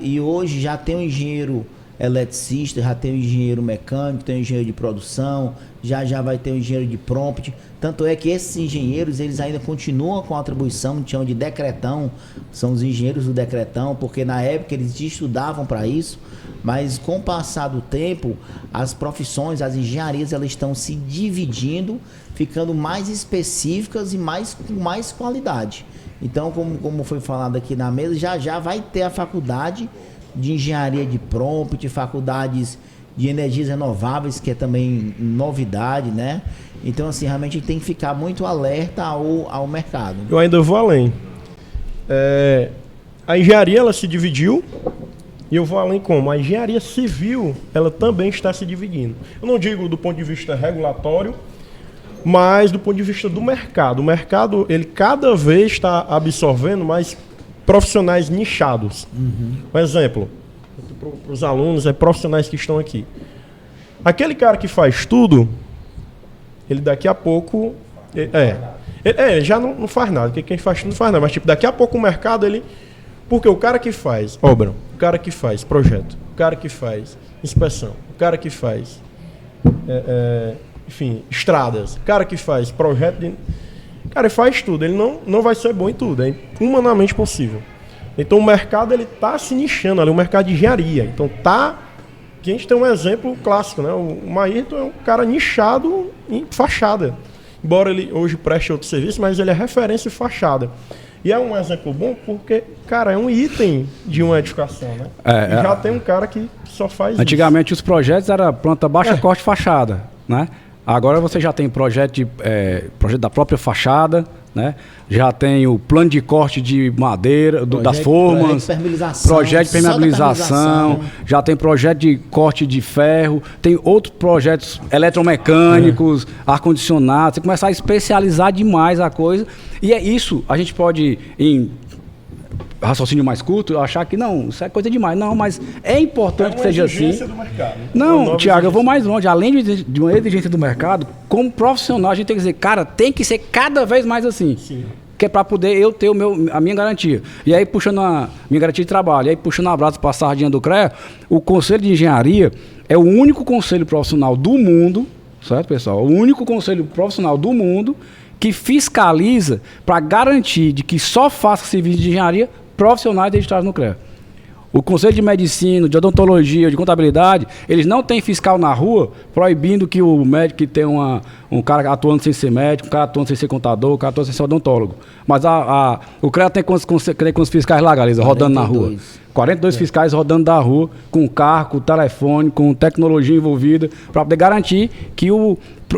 e hoje já tem um engenheiro eletricista, já tem um engenheiro mecânico, tem um engenheiro de produção, já vai ter um engenheiro de prompt. Tanto é que esses engenheiros, eles ainda continuam com a atribuição, chamam de decretão, são os engenheiros do decretão, porque na época eles estudavam para isso, mas com o passar do tempo, as profissões, as engenharias, elas estão se dividindo, ficando mais específicas e com mais qualidade. Então, como foi falado aqui na mesa, já vai ter a faculdade de engenharia de prompt, faculdades de energias renováveis, que é também novidade, né? Então, assim, realmente a gente tem que ficar muito alerta ao mercado. Eu ainda vou além. A engenharia, ela se dividiu, e eu vou além como? A engenharia civil, ela também está se dividindo. Eu não digo do ponto de vista regulatório, mas do ponto de vista do mercado. O mercado, ele cada vez está absorvendo mais profissionais nichados. Por exemplo, para os alunos, profissionais que estão aqui. Aquele cara que faz tudo, ele daqui a pouco... Ele já não faz nada, porque quem faz tudo não faz nada. Mas tipo, daqui a pouco o mercado, ele... Porque o cara que faz obra, o cara que faz projeto, o cara que faz inspeção, o cara que faz... enfim, estradas, o cara que faz projeto de... Cara, ele faz tudo, ele não vai ser bom em tudo, é humanamente possível. Então o mercado, ele tá se nichando ali, o mercado de engenharia. Então que a gente tem um exemplo clássico, né? O Maírton é um cara nichado em fachada. Embora ele hoje preste outro serviço, mas ele é referência em fachada. E é um exemplo bom porque, cara, é um item de uma edificação, né? E já tem um cara que só faz Antigamente os projetos era planta baixa, corte, fachada, né? Agora você já tem projeto da própria fachada, né? Já tem o plano de corte de madeira, das formas, projeto de permeabilização, já tem projeto de corte de ferro, tem outros projetos eletromecânicos, ar-condicionado, você começa a especializar demais a coisa, e é isso, a gente pode, em raciocínio mais curto, achar que não, isso é coisa demais. Não, mas é importante que seja assim. Do mercado, né? Não, Thiago, eu vou mais longe. Além de uma exigência do mercado, como profissional, a gente tem que dizer, cara, tem que ser cada vez mais assim. Sim. Que é para poder eu ter a minha garantia. E aí, puxando a minha garantia de trabalho, e aí puxando um abraço para a sardinha do CREA, o Conselho de Engenharia é o único conselho profissional do mundo, certo, pessoal? O único conselho profissional do mundo que fiscaliza para garantir de que só faça serviço de engenharia profissionais registrados no CREA. O Conselho de Medicina, de Odontologia, de Contabilidade, eles não têm fiscal na rua proibindo que o médico que tem um cara atuando sem ser médico, um cara atuando sem ser contador, um cara atuando sem ser odontólogo. Mas o CREA tem quantos fiscais lá, Galiza, rodando na rua? 42 fiscais rodando da rua, com carro, com telefone, com tecnologia envolvida, para poder garantir que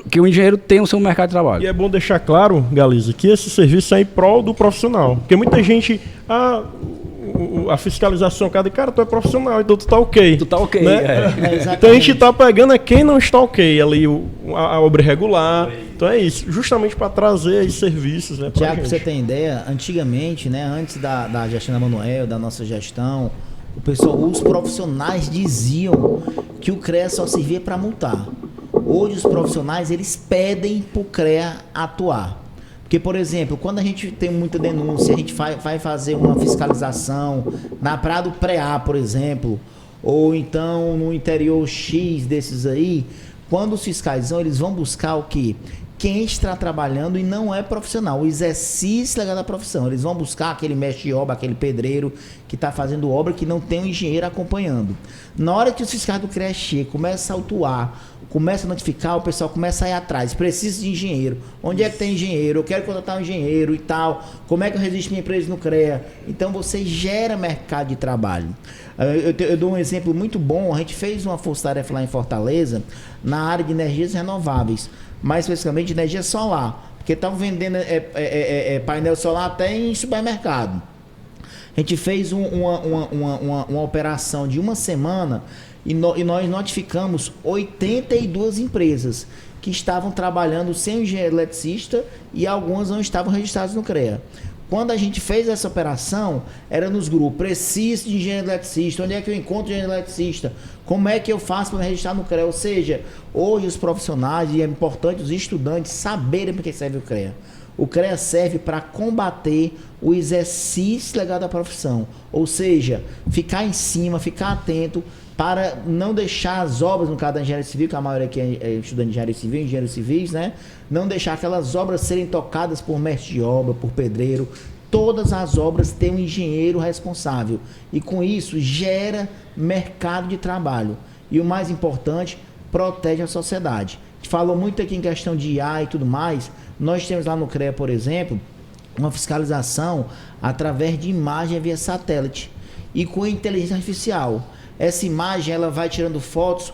que o engenheiro tenha o seu mercado de trabalho. E é bom deixar claro, Galiza, que esse serviço é em prol do profissional. Porque muita gente, a fiscalização, cara, tu é profissional, então tu tá ok. Tu tá ok, né? Então a gente tá pegando quem não está ok, ali a obra irregular. Então é isso, justamente para trazer aí serviços, né, pra Tiago, pra gente. você ter ideia, antigamente, né, antes da gestão da Manuel, da nossa gestão, os profissionais diziam que o CREA só servia para multar. Hoje os profissionais, eles pedem pro CREA atuar. Porque, por exemplo, quando a gente tem muita denúncia, a gente vai fazer uma fiscalização na Praia do Preá, por exemplo, ou então no interior X desses aí, quando os fiscais vão, eles vão buscar o quê? Quem está trabalhando e não é profissional, o exercício legal da profissão. Eles vão buscar aquele mestre de obra, aquele pedreiro que está fazendo obra que não tem um engenheiro acompanhando. Na hora que os fiscais do CREA chegam, começam a autuar, começa a notificar, o pessoal começa a ir atrás. Preciso de engenheiro. Onde é que tem engenheiro? Eu quero contratar um engenheiro e tal. Como é que eu registro minha empresa no CREA? Então você gera mercado de trabalho. Eu dou um exemplo muito bom. A gente fez uma força-tarefa lá em Fortaleza na área de energias renováveis, mais especificamente energia solar, porque estavam vendendo painel solar até em supermercado. A gente fez uma operação de uma semana e nós notificamos 82 empresas que estavam trabalhando sem engenheiro eletricista e algumas não estavam registradas no CREA. Quando a gente fez essa operação, era nos grupos, preciso de engenheiro eletricista, onde é que eu encontro engenheiro eletricista? Como é que eu faço para me registrar no CREA? Ou seja, hoje os profissionais, e é importante os estudantes saberem para que serve o CREA. O CREA serve para combater o exercício legal da profissão. Ou seja, ficar em cima, ficar atento para não deixar as obras, no caso da engenharia civil, que a maioria aqui é estudante de engenharia civil, engenheiros civis, né? Não deixar aquelas obras serem tocadas por mestre de obra, por pedreiro. Todas as obras têm um engenheiro responsável. E com isso gera mercado de trabalho. E o mais importante, protege a sociedade. A gente falou muito aqui em questão de IA e tudo mais. Nós temos lá no CREA, por exemplo, uma fiscalização através de imagem via satélite e com inteligência artificial. Essa imagem ela vai tirando fotos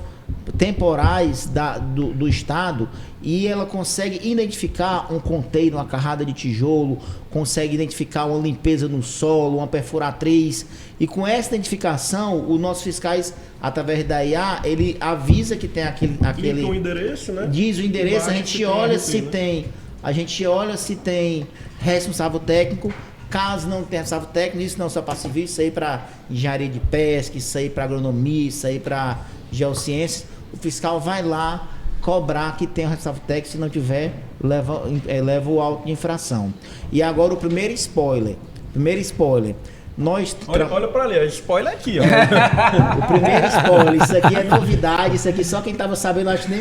temporais do estado e ela consegue identificar um container, uma carrada de tijolo, consegue identificar uma limpeza no solo, uma perfuratriz, e com essa identificação os nossos fiscais, através da IA, ele avisa que tem aquele E com o endereço, né? diz o endereço, a Embaixo gente tem olha RT, se né? tem, a gente olha se tem responsável técnico. Caso não tenha responsável técnico, isso não só para civil, isso aí para engenharia de pesca, isso aí para agronomia, isso aí para geociências, o fiscal vai lá cobrar que tem o responsável técnico, se não tiver, leva o auto de infração. E agora o primeiro spoiler. Olha pra ali, spoiler aqui, ó. O primeiro spoiler, isso aqui é novidade, isso aqui só quem tava sabendo, acho que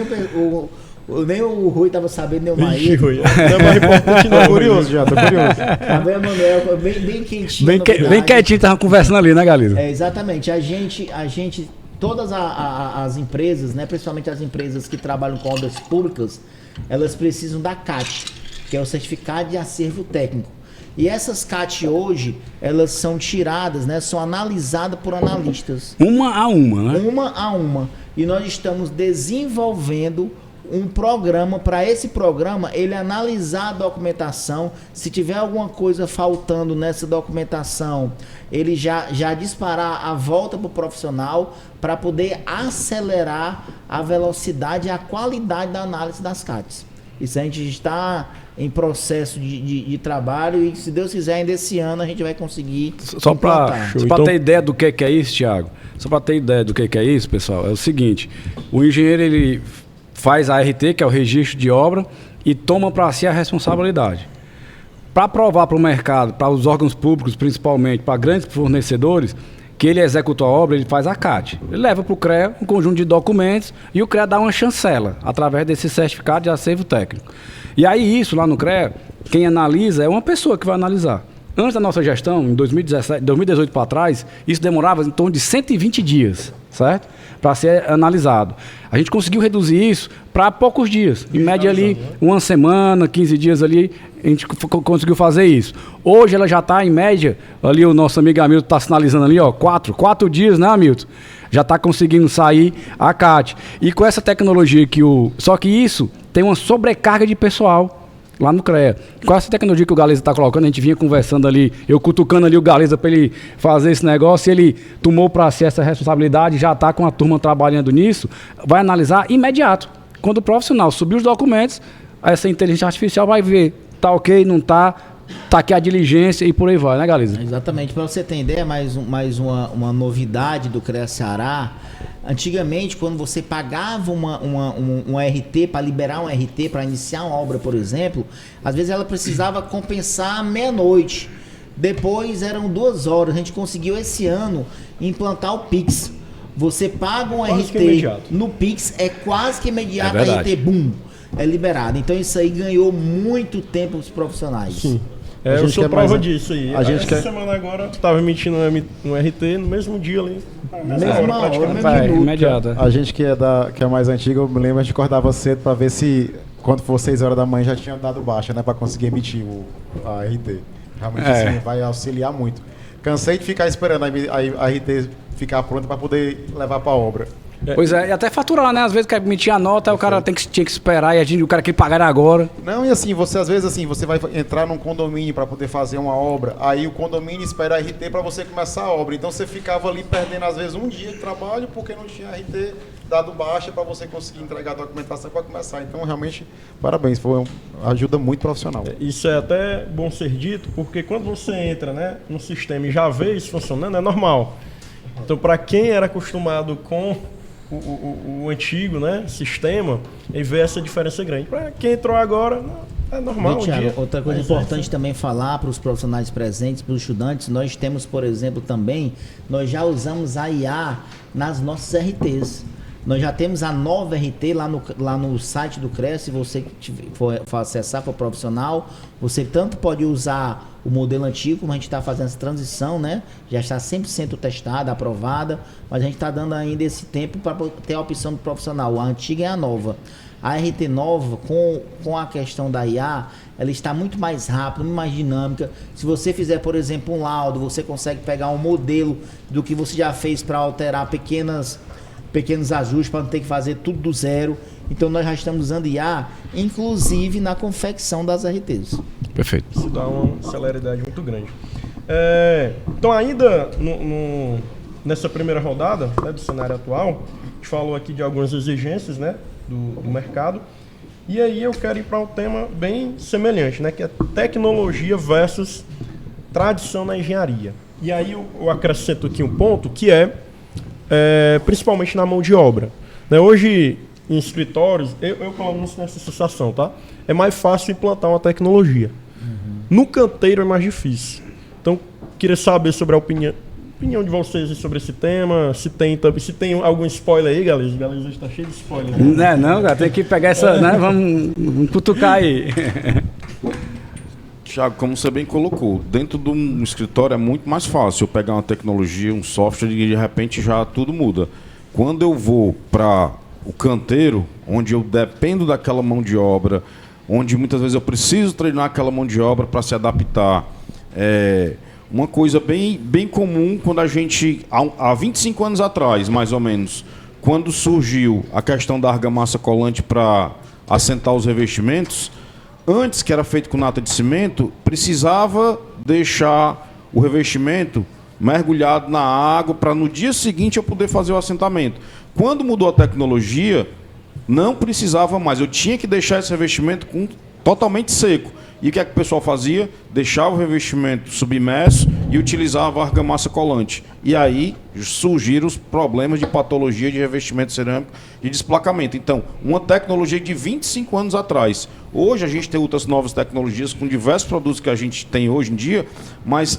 nem o Rui tava sabendo, nem o Ixi, Maíra. Rui, não é mais importante não. Tô curioso já, tô curioso. Tá vendo, Manuel? Bem quentinho. Bem quietinho, tava conversando ali, né, Galiza? Exatamente. A gente, todas as empresas, né, principalmente as empresas que trabalham com obras públicas, elas precisam da CAT, que é o Certificado de Acervo Técnico. E essas CAT hoje, elas são tiradas, né, são analisadas por analistas. Uma a uma, né? Uma a uma. E nós estamos desenvolvendo um programa, para esse programa, ele analisar a documentação, se tiver alguma coisa faltando nessa documentação, ele já disparar a volta para o profissional, para poder acelerar a velocidade e a qualidade da análise das CATs. Isso a gente está em processo de trabalho e, se Deus quiser, ainda esse ano a gente vai conseguir Só para Então- ter ideia do que é isso, Thiago, só para ter ideia do que é isso, pessoal, é o seguinte: o engenheiro ele faz a RT, que é o registro de obra, e toma para si a responsabilidade. Para provar para o mercado, para os órgãos públicos, principalmente, para grandes fornecedores, que ele executou a obra, ele faz a CAT. Ele leva para o CREA um conjunto de documentos e o CREA dá uma chancela através desse certificado de acervo técnico. E aí isso lá no CREA, quem analisa é uma pessoa que vai analisar. Antes da nossa gestão, em 2018 para trás, isso demorava em torno de 120 dias, certo? Para ser analisado. A gente conseguiu reduzir isso para poucos dias. Em média ali, uma semana, 15 dias ali, a gente conseguiu fazer isso. Hoje ela já está em média, ali o nosso amigo Hamilton está sinalizando ali, ó, 4 dias, né, Hamilton? Já está conseguindo sair a CAT. E com essa tecnologia Só que isso tem uma sobrecarga de pessoal lá no CREA. Com essa tecnologia que o Galeza está colocando, a gente vinha conversando ali, eu cutucando ali o Galeza para ele fazer esse negócio, ele tomou para si essa responsabilidade, já está com a turma trabalhando nisso, vai analisar imediato. Quando o profissional subir os documentos, essa inteligência artificial vai ver, tá ok, não tá aqui a diligência e por aí vai, né, Galeza? Exatamente. Para você ter ideia, mais uma novidade do CREA Ceará. Antigamente, quando você pagava um RT, para liberar um RT, para iniciar uma obra, por exemplo, às vezes ela precisava compensar meia-noite. Depois eram 2 horas. A gente conseguiu esse ano implantar o Pix. Você paga um RT no Pix, é quase que imediato, RT, bum, é liberado. Então isso aí ganhou muito tempo para os profissionais. Sim. Eu sou prova disso aí. Essa semana agora estava emitindo um RT no mesmo dia ali. Mesma hora, praticamente. Imediato. A gente que é mais antiga, eu me lembro, a gente acordava cedo para ver se, quando for 6 horas da manhã, já tinha dado baixa, né? Para conseguir emitir a RT. Realmente assim, vai auxiliar muito. Cansei de ficar esperando a RT ficar pronta para poder levar para a obra. Pois é, e até faturar, né? Às vezes quer emitir a nota, aí o cara tinha que esperar e o cara quer pagar agora. Não, e assim, você às vezes assim, você vai entrar num condomínio para poder fazer uma obra, aí o condomínio espera a RT para você começar a obra. Então você ficava ali perdendo às vezes um dia de trabalho porque não tinha RT dado baixa para você conseguir entregar a documentação para começar. Então realmente, parabéns, foi uma ajuda muito profissional. Isso é até bom ser dito, porque quando você entra, né, no sistema e já vê isso funcionando, é normal. Então, para quem era acostumado com o antigo, né, sistema, e vê essa diferença grande. Para quem entrou agora, é normal. Thiago, outra coisa importante também falar para os profissionais presentes, para os estudantes, nós temos, por exemplo, também, nós já usamos a IA nas nossas RTs. Nós já temos a nova RT lá no site do CREA. Se você for acessar, for profissional, você tanto pode usar o modelo antigo, como a gente está fazendo essa transição, né? Já está 100% testada, aprovada, mas a gente está dando ainda esse tempo para ter a opção do profissional. A antiga é a nova. A RT nova, com a questão da IA, ela está muito mais rápida, muito mais dinâmica. Se você fizer, por exemplo, um laudo, você consegue pegar um modelo do que você já fez para alterar pequenos ajustes, para não ter que fazer tudo do zero. Então nós já estamos usando IA, inclusive na confecção das RTs. Perfeito. Isso dá uma celeridade muito grande. Então ainda nessa primeira rodada, né, do cenário atual, a gente falou aqui de algumas exigências, né, do mercado. E aí eu quero ir para um tema bem semelhante, né, que é tecnologia versus tradição na engenharia. E aí eu acrescento aqui um ponto que principalmente na mão de obra. Né, hoje, em escritórios, eu pelo menos tenho essa sensação, tá? É mais fácil implantar uma tecnologia. No canteiro é mais difícil. Então, queria saber sobre a opinião de vocês sobre esse tema. Se tem algum spoiler aí, galera. A galera está cheio de spoiler. Não, cara, tem que pegar essa, né? Vamos cutucar aí. Thiago, como você bem colocou, dentro de um escritório é muito mais fácil eu pegar uma tecnologia, um software e de repente já tudo muda. Quando eu vou para o canteiro, onde eu dependo daquela mão de obra, onde muitas vezes eu preciso treinar aquela mão de obra para se adaptar, uma coisa bem comum quando a gente, há 25 anos atrás, mais ou menos, quando surgiu a questão da argamassa colante para assentar os revestimentos, antes, que era feito com nata de cimento, precisava deixar o revestimento mergulhado na água para no dia seguinte eu poder fazer o assentamento. Quando mudou a tecnologia, não precisava mais. Eu tinha que deixar esse revestimento totalmente seco. E o que é que o pessoal fazia? Deixava o revestimento submerso e utilizava a argamassa colante. E aí surgiram os problemas de patologia de revestimento cerâmico e desplacamento. Então, uma tecnologia de 25 anos atrás. Hoje a gente tem outras novas tecnologias com diversos produtos que a gente tem hoje em dia, mas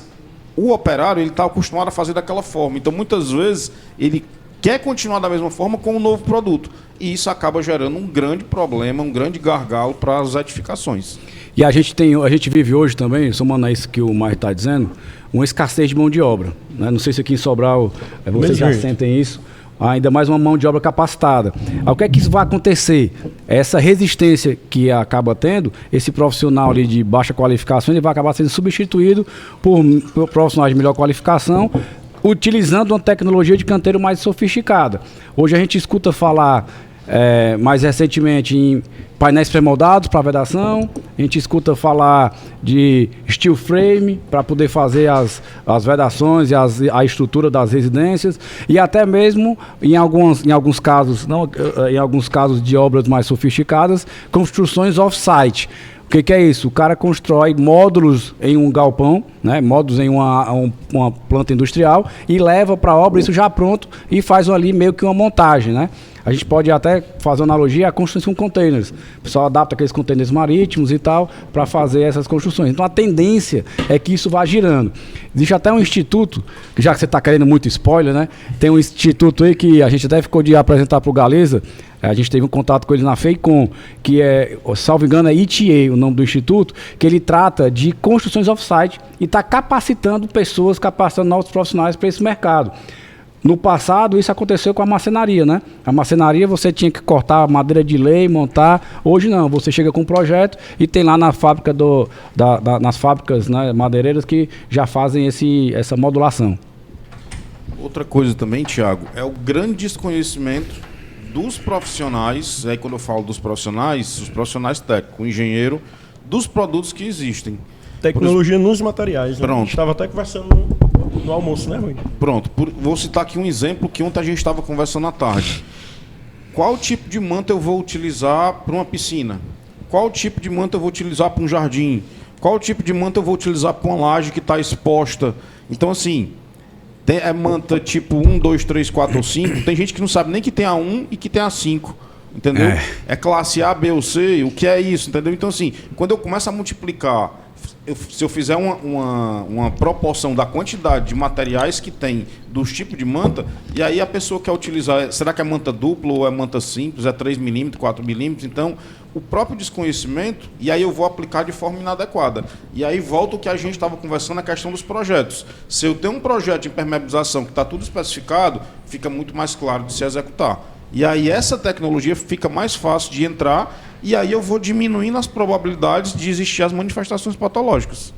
o operário está acostumado a fazer daquela forma. Então, muitas vezes, ele quer continuar da mesma forma com um novo produto. E isso acaba gerando um grande problema, um grande gargalo para as edificações. E a gente vive hoje também, somando a isso que o Mário está dizendo, uma escassez de mão de obra, né? Não sei se aqui em Sobral vocês já sentem isso, ainda mais uma mão de obra capacitada. O que é que isso vai acontecer? Essa resistência que acaba tendo, esse profissional ali de baixa qualificação, ele vai acabar sendo substituído por profissionais de melhor qualificação, utilizando uma tecnologia de canteiro mais sofisticada. Hoje a gente escuta falar mais recentemente em painéis pré-moldados para vedação, a gente escuta falar de steel frame para poder fazer as vedações e a estrutura das residências, e até mesmo em alguns casos de obras mais sofisticadas, construções off-site. O que é isso? O cara constrói módulos em um galpão, né? Módulos em uma planta industrial, e leva para a obra isso já pronto e faz ali meio que uma montagem, né? A gente pode até fazer uma analogia à construção de containers. O pessoal adapta aqueles containers marítimos e tal para fazer essas construções. Então a tendência é que isso vá girando. Existe até um instituto, já que você está querendo muito spoiler, né? Tem um instituto aí que a gente até ficou de apresentar para o Galeza. A gente teve um contato com ele na FEICOM, que é, salvo engano, é ITA, o nome do instituto, que ele trata de construções off-site e está capacitando pessoas, capacitando novos profissionais para esse mercado. No passado, isso aconteceu com a marcenaria, né? A marcenaria você tinha que cortar madeira de lei, montar. Hoje não, você chega com um projeto e tem lá na fábrica nas fábricas, né, madeireiras que já fazem essa modulação. Outra coisa também, Thiago, é o grande desconhecimento dos profissionais, aí quando eu falo dos profissionais, os profissionais técnicos, o engenheiro, dos produtos que existem. Tecnologia nos materiais. Né? Pronto. A gente estava até conversando no almoço, né, Rui? Pronto. Vou citar aqui um exemplo que ontem a gente estava conversando à tarde. Qual tipo de manta eu vou utilizar para uma piscina? Qual tipo de manta eu vou utilizar para um jardim? Qual tipo de manta eu vou utilizar para uma laje que está exposta? Então, assim, é manta tipo 1, 2, 3, 4 ou 5. Tem gente que não sabe nem que tem a 1 e que tem a 5. Entendeu? É classe A, B ou C. O que é isso? Entendeu? Então, assim, quando eu começo a multiplicar, se eu fizer uma proporção da quantidade de materiais que tem dos tipos de manta, e aí a pessoa quer utilizar, será que é manta dupla ou é manta simples, é 3 milímetros, 4 milímetros? Então, o próprio desconhecimento, e aí eu vou aplicar de forma inadequada. E aí volta o que a gente estava conversando, a questão dos projetos. Se eu tenho um projeto de impermeabilização que está tudo especificado, fica muito mais claro de se executar. E aí essa tecnologia fica mais fácil de entrar, e aí eu vou diminuindo as probabilidades de existir as manifestações patológicas.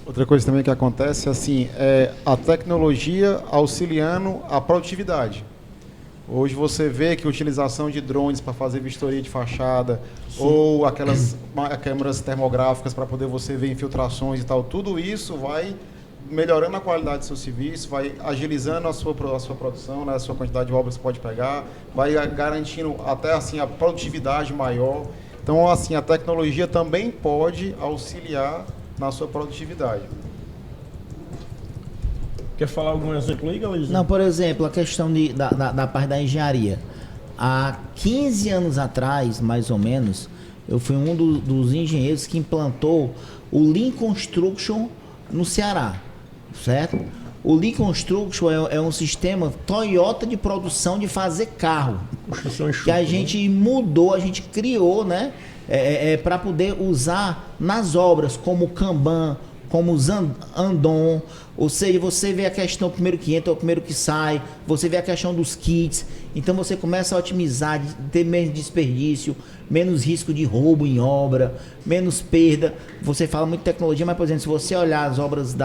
Outra coisa também que acontece assim, é a tecnologia auxiliando a produtividade. Hoje você vê que a utilização de drones para fazer vistoria de fachada, sim, ou aquelas câmeras termográficas para poder você ver infiltrações e tal, tudo isso vai melhorando a qualidade do seu serviço, vai agilizando a sua produção, né, a sua quantidade de obras que você pode pegar, vai garantindo até assim a produtividade maior. Então, assim, a tecnologia também pode auxiliar na sua produtividade. Quer falar algum exemplo aí, Galeza? Não, por exemplo, a questão da parte da engenharia. Há 15 anos atrás, mais ou menos, eu fui um dos engenheiros que implantou o Lean Construction no Ceará, certo? O Lean Construction é um sistema Toyota de produção de fazer carro, que a gente mudou, a gente criou, né? Para poder usar nas obras, como o Kanban, como os Andon, ou seja, você vê a questão do primeiro que entra, o primeiro que sai, você vê a questão dos kits, então você começa a otimizar, ter menos desperdício, menos risco de roubo em obra, menos perda. Você fala muito de tecnologia, mas, por exemplo, se você olhar as obras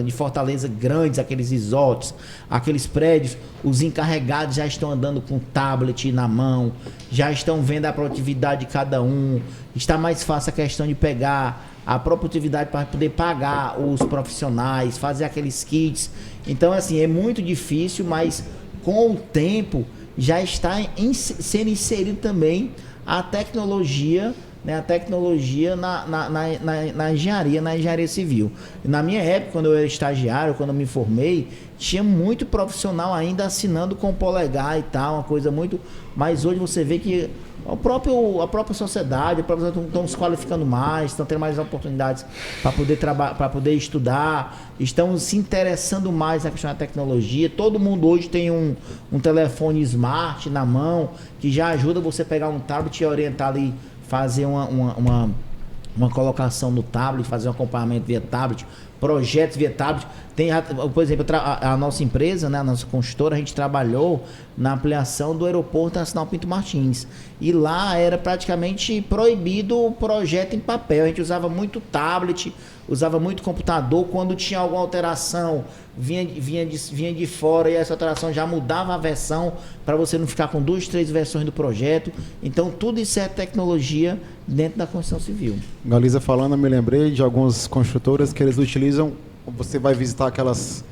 de Fortaleza grandes, aqueles resorts, aqueles prédios, os encarregados já estão andando com tablet na mão, já estão vendo a produtividade de cada um, está mais fácil a questão de pegar a produtividade para poder pagar os profissionais, fazer aqueles kits. Então, assim, é muito difícil, mas com o tempo já está sendo inserido também a tecnologia né, a tecnologia na engenharia civil. Na minha época, quando eu era estagiário, quando eu me formei, tinha muito profissional ainda assinando com polegar e tal, uma coisa muito... Mas hoje você vê que a própria sociedade, estão se qualificando mais, estão tendo mais oportunidades para poder trabalhar, para poder estudar, estão se interessando mais na questão da tecnologia. Todo mundo hoje tem um telefone smart na mão, que já ajuda você a pegar um tablet e orientar ali, fazer uma colocação no tablet, fazer um acompanhamento via tablet, projetos via tablet. Tem, por exemplo, a nossa empresa, né, a nossa construtora, a gente trabalhou na ampliação do aeroporto nacional Pinto Martins. E lá era praticamente proibido o projeto em papel. A gente usava muito tablet, usava muito computador. Quando tinha alguma alteração, vinha de fora e essa alteração já mudava a versão para você não ficar com 2, 3 versões do projeto. Então, tudo isso é tecnologia dentro da construção civil. Galiza falando, eu me lembrei de algumas construtoras que eles utilizam. Você vai visitar aqueles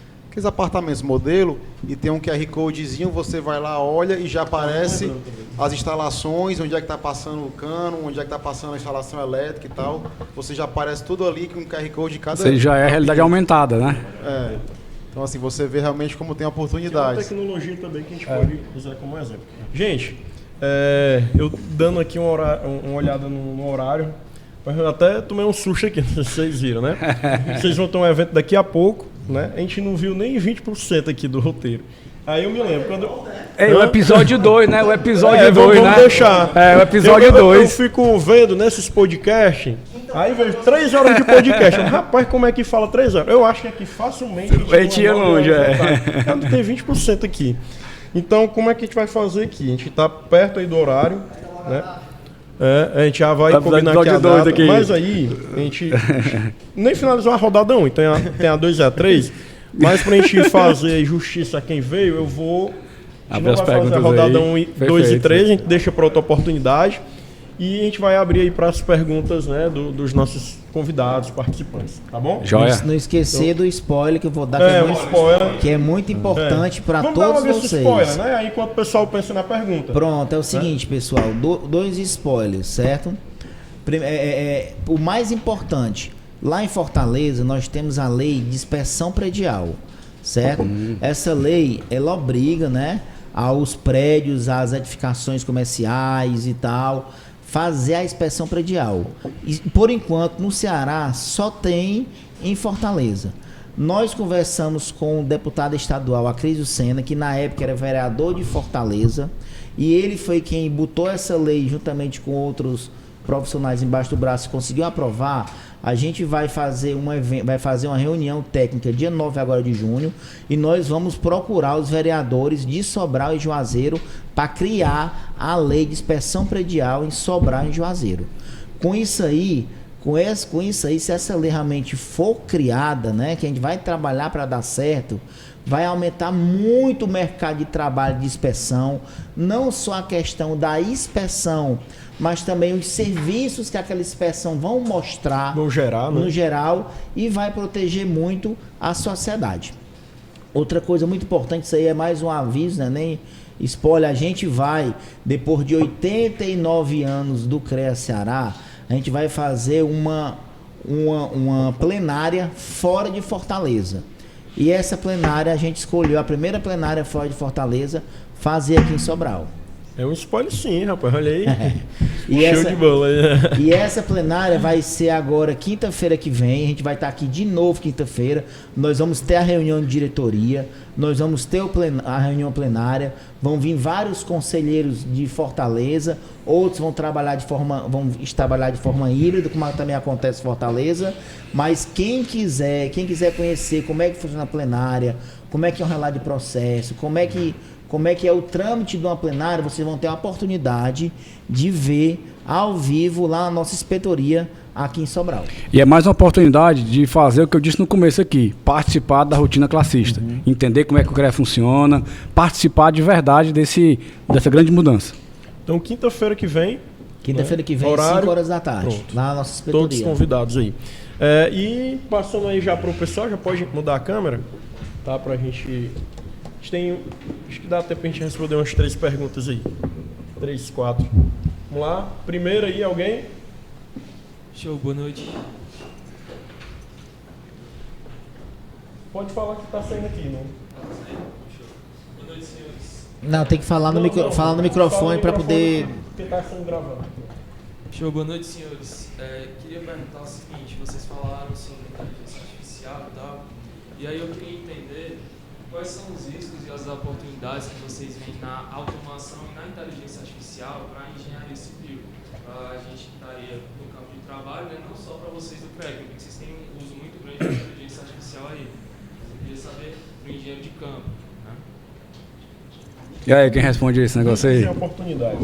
apartamentos modelo e tem um QR Codezinho, você vai lá, olha e já aparece as instalações, onde é que está passando o cano, onde é que está passando a instalação elétrica e tal. Você já aparece tudo ali com um QR Code de cada... Você já é a realidade aumentada, né? É. Então, assim, você vê realmente como tem Tem oportunidades. uma tecnologia também que a gente pode usar como exemplo. Gente, eu dando aqui uma olhada no horário, eu até tomei um susto aqui, não sei se vocês viram, né? Vocês vão ter um evento daqui a pouco, né? A gente não viu nem 20% aqui do roteiro. Aí eu me lembro quando... O episódio 2, né? O episódio 2, né? Vamos deixar. O episódio 2. Eu fico vendo nesses podcasts, aí vejo 3 horas de podcast. Rapaz, como é que fala 3 horas? Eu acho que aqui facilmente... A gente ia longe, Não tem 20% aqui. Então, como é que a gente vai fazer aqui? A gente está perto aí do horário, né? A gente já vai combinar aqui a data, aqui. Mas aí a gente nem finalizou a rodada 1, então tem a 2 e a 3, mas pra gente fazer justiça a quem veio, eu vou... A gente não vai fazer a rodada 1, 2 e 3, a gente deixa para outra oportunidade e a gente vai abrir aí para as perguntas, né, dos nossos convidados, participantes, tá bom? Joia. Não esquecer do spoiler que eu vou dar, que é muito importante para todos Vamos dar vocês. Spoiler, né? Aí enquanto o pessoal pensa na pergunta. Pronto, é o seguinte, pessoal, 2 spoilers, certo? O mais importante, lá em Fortaleza nós temos a lei de dispersão predial, certo? Essa lei, ela obriga, né, aos prédios, às edificações comerciais e tal, fazer a inspeção predial. E, por enquanto, no Ceará, só tem em Fortaleza. Nós conversamos com o deputado estadual Acrisio Sena, que na época era vereador de Fortaleza, e ele foi quem botou essa lei juntamente com outros profissionais embaixo do braço e conseguiu aprovar. A gente vai fazer uma reunião técnica dia 9 agora de junho e nós vamos procurar os vereadores de Sobral e Juazeiro para criar a lei de inspeção predial em Sobral e Juazeiro. Com isso aí, se essa lei realmente for criada, né, que a gente vai trabalhar para dar certo, vai aumentar muito o mercado de trabalho de inspeção, não só a questão da inspeção, mas também os serviços que aquela inspeção vão mostrar no geral, e vai proteger muito a sociedade. Outra coisa muito importante, isso aí é mais um aviso, né? Nem spoiler, a gente vai, depois de 89 anos do CREA Ceará, a gente vai fazer uma plenária fora de Fortaleza. E essa plenária, a gente escolheu a primeira plenária fora de Fortaleza, fazer aqui em Sobral. É um spoiler sim, rapaz, olha aí. Show de bola. E essa plenária vai ser agora quinta-feira que vem, a gente vai estar aqui de novo quinta-feira, nós vamos ter a reunião de diretoria, nós vamos ter a reunião plenária, vão vir vários conselheiros de Fortaleza, outros vão trabalhar de forma híbrida, como também acontece em Fortaleza, mas quem quiser conhecer como é que funciona a plenária, como é que é um relato de processo, como é que é o trâmite de uma plenária, vocês vão ter a oportunidade de ver ao vivo lá na nossa inspetoria aqui em Sobral. E é mais uma oportunidade de fazer o que eu disse no começo aqui, participar da rotina classista, entender como é que o CREA funciona, participar de verdade dessa grande mudança. Então, quinta-feira que vem, horário, 5 horas da tarde, pronto. lá na nossa inspetoria. Todos convidados aí. E passando aí já para o pessoal, já pode mudar a câmera, tá? Pra gente... acho que dá tempo pra gente responder umas 3 perguntas aí. 3, 4. Vamos lá. Primeiro aí, alguém? Show, boa noite. Pode falar que tá saindo aqui, né? Boa noite, senhores. Não, tem que falar falar no microfone para poder... Porque tá sendo gravado. Show, boa noite, senhores. Queria perguntar o seguinte, vocês falaram sobre inteligência artificial e tal, e aí eu queria entender quais são os riscos e as oportunidades que vocês veem na automação e na inteligência artificial para a engenharia civil, para a gente que estaria no campo de trabalho, né? Não só para vocês do CREC, porque vocês têm um uso muito grande da inteligência artificial aí. Eu queria saber para o engenheiro de campo. Né? E aí, quem responde esse negócio aí? Tem oportunidade.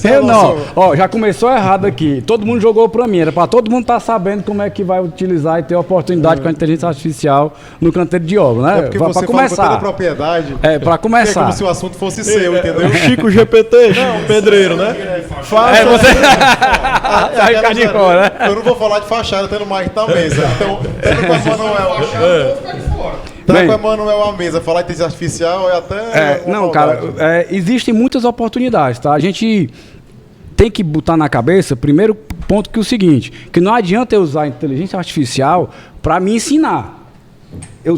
Eu não. Ó, já começou errado aqui. Todo mundo jogou pra mim. Era pra todo mundo estar sabendo como é que vai utilizar e ter oportunidade com a inteligência artificial no canteiro de obra, né? É porque você pra começar. fala com toda a propriedade. É, pra começar. É como se o assunto fosse seu, entendeu? O Chico GPT, pedreiro, né? Faça. você. Tá Eu ficar de fora, né? Eu não vou falar de fachada, tendo mais também, sabe? Então, tendo com a Manuel. Tá com a Manuel à mesa, falar de inteligência artificial é até. Não, cara, existem muitas oportunidades, tá? A gente tem que botar na cabeça, primeiro ponto, que é o seguinte, que não adianta eu usar a inteligência artificial para me ensinar.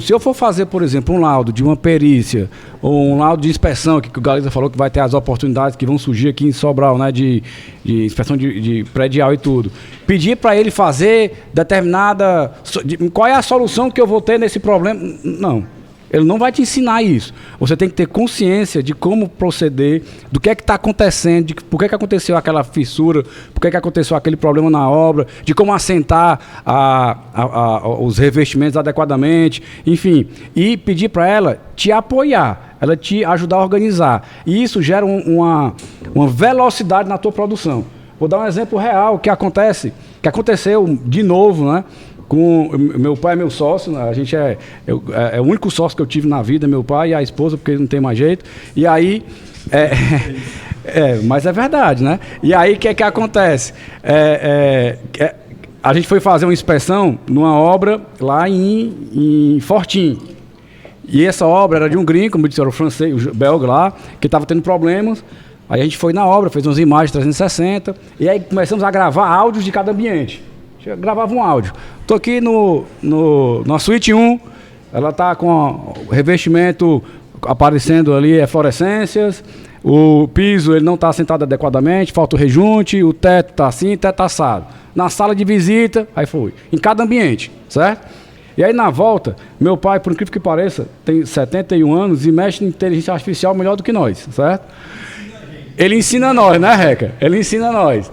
Se eu for fazer, por exemplo, um laudo de uma perícia, ou um laudo de inspeção, que o Galiza falou que vai ter as oportunidades que vão surgir aqui em Sobral, né, de inspeção de predial e tudo, pedir para ele fazer determinada... Qual é a solução que eu vou ter nesse problema? Não. Ele não vai te ensinar isso. Você tem que ter consciência de como proceder, do que é que está acontecendo, de por que aconteceu aquela fissura, por que aconteceu aquele problema na obra, de como assentar os revestimentos adequadamente, enfim. E pedir para ela te apoiar, ela te ajudar a organizar. E isso gera uma velocidade na tua produção. Vou dar um exemplo real que aconteceu de novo, né? Com meu pai é meu sócio, a gente é o único sócio que eu tive na vida, meu pai e a esposa, porque não tem mais jeito. E aí, mas é verdade, né? E aí, o que acontece? A gente foi fazer uma inspeção numa obra lá em Fortim. E essa obra era de um gringo, como eu disse, era o francês, o belga lá, que estava tendo problemas. Aí a gente foi na obra, fez umas imagens 360, e aí começamos a gravar áudios de cada ambiente. Gravava um áudio. Estou aqui na suíte 1, ela está com o revestimento aparecendo ali, fluorescências, o piso ele não está assentado adequadamente, falta o rejunte, o teto está assim, o teto está assado. Na sala de visita, aí foi, em cada ambiente, certo? E aí na volta, meu pai, por incrível que pareça, tem 71 anos e mexe em inteligência artificial melhor do que nós, certo? Ele ensina nós, né, Reca? Ele ensina nós.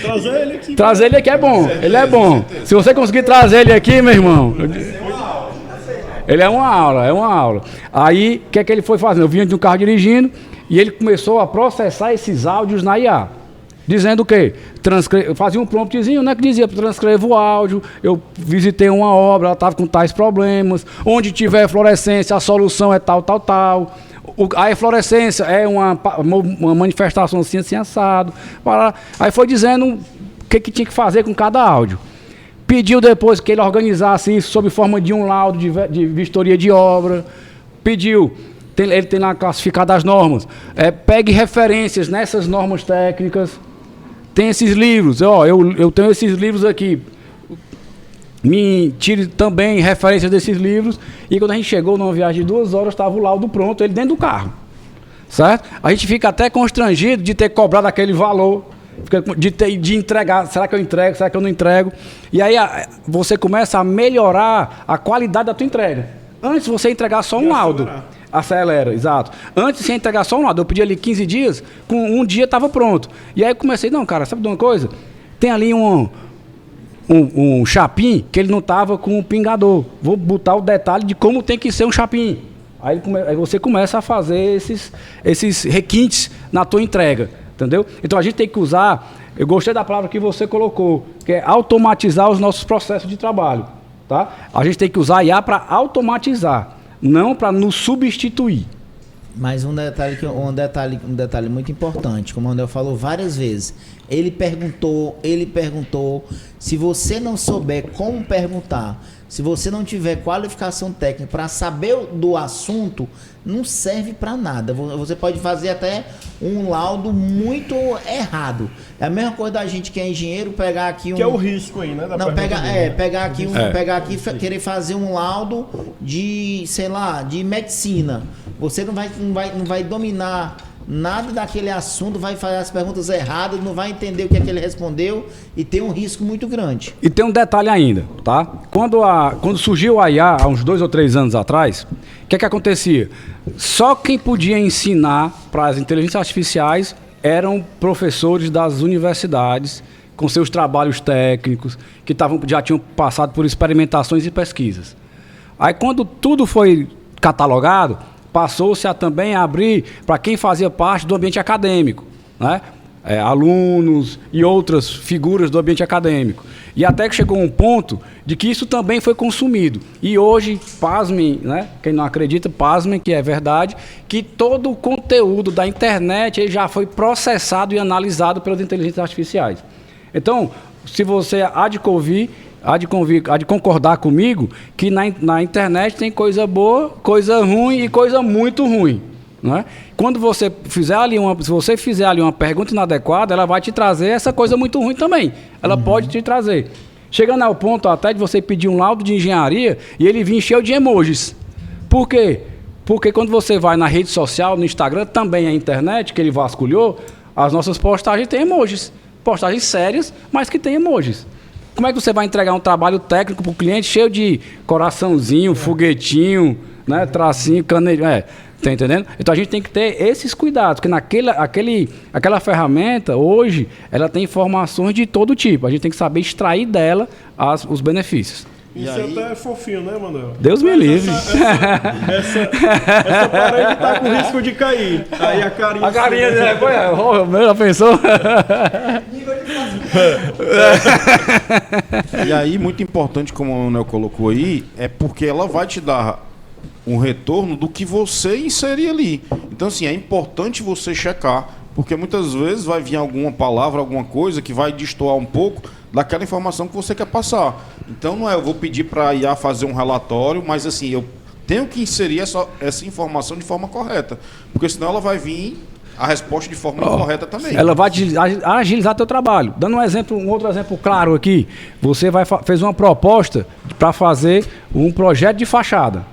Trazer ele aqui. Trazer ele aqui é bom. Ele é bom. Se você conseguir trazer ele aqui, meu irmão. Ele é uma aula. Aí, o que é que ele foi fazendo? Eu vinha de um carro dirigindo e ele começou a processar esses áudios na IA. Dizendo o quê? Eu fazia um promptzinho, né? Que dizia, transcreva o áudio, eu visitei uma obra, ela estava com tais problemas, onde tiver fluorescência, a solução é tal. A eflorescência é uma manifestação assim assado. Aí foi dizendo o que tinha que fazer com cada áudio. Pediu depois que ele organizasse isso sob forma de um laudo de vistoria de obra. Pediu, ele tem lá classificado as normas. Pegue referências nessas normas técnicas. Tem esses livros, eu tenho esses livros aqui. Me tire também referências desses livros. E quando a gente chegou numa viagem de 2 horas, estava o laudo pronto, ele dentro do carro. Certo? A gente fica até constrangido de ter cobrado aquele valor, de entregar. Será que eu entrego? Será que eu não entrego? E aí você começa a melhorar a qualidade da tua entrega. Antes você entregar só um laudo. Acelera, exato. Antes você entregar só um laudo. Eu pedi ali 15 dias, com 1 dia estava pronto. E aí eu comecei, não, cara, sabe de uma coisa? Tem ali um chapim que ele não estava com um pingador. Vou botar o detalhe de como tem que ser um chapim. Aí você começa a fazer esses requintes na tua entrega, entendeu? Então a gente tem que usar, eu gostei da palavra que você colocou, que é automatizar os nossos processos de trabalho, tá? A gente tem que usar a IA para automatizar, não para nos substituir. Mas um detalhe muito importante, como o Andel falou várias vezes. Ele perguntou. Se você não souber como perguntar, se você não tiver qualificação técnica para saber do assunto, não serve para nada. Você pode fazer até um laudo muito errado. É a mesma coisa da gente que é engenheiro pegar aqui um... Que é o risco aí, né? Pegar aqui querer fazer um laudo de, sei lá, de medicina. Você não vai dominar nada daquele assunto, vai fazer as perguntas erradas, não vai entender o que é que ele respondeu e tem um risco muito grande. E tem um detalhe ainda, tá? Quando surgiu a IA, há uns 2 ou 3 anos atrás, o que acontecia? Só quem podia ensinar para as inteligências artificiais eram professores das universidades, com seus trabalhos técnicos, que já tinham passado por experimentações e pesquisas. Aí quando tudo foi catalogado, passou-se a também abrir para quem fazia parte do ambiente acadêmico, né? Alunos e outras figuras do ambiente acadêmico. E até que chegou um ponto de que isso também foi consumido. E hoje, pasmem, né? Quem não acredita, pasmem que é verdade, que todo o conteúdo da internet ele já foi processado e analisado pelas inteligências artificiais. Então, se você há de concordar comigo que na internet tem coisa boa, coisa ruim e coisa muito ruim, né? Quando você fizer ali uma pergunta inadequada, ela vai te trazer essa coisa muito ruim também. Ela pode te trazer. Chegando ao ponto até de você pedir um laudo de engenharia e ele vir cheio de emojis. Por quê? Porque quando você vai na rede social, no Instagram, também a internet, que ele vasculhou, as nossas postagens têm emojis. Postagens sérias, mas que tem emojis. Como é que você vai entregar um trabalho técnico para o cliente cheio de coraçãozinho, foguetinho, né, tracinho, canelinho? Tá entendendo? Então a gente tem que ter esses cuidados, porque aquela ferramenta, hoje, ela tem informações de todo tipo. A gente tem que saber extrair dela os benefícios. Isso até é fofinho, né, Manuel? Deus me livre. Essa parede tá com risco de cair. Aí a carinha... A carinha, né? Já pensou? E aí, muito importante, como o Manuel colocou aí, é porque ela vai te dar um retorno do que você inserir ali. Então, assim, é importante você checar, porque muitas vezes vai vir alguma palavra, alguma coisa que vai destoar um pouco daquela informação que você quer passar. Então, não é eu vou pedir para a IA fazer um relatório, mas assim, eu tenho que inserir essa informação de forma correta, porque senão ela vai vir a resposta de forma incorreta também. Ela vai agilizar teu trabalho. Dando um outro exemplo claro aqui, você fez uma proposta para fazer um projeto de fachada.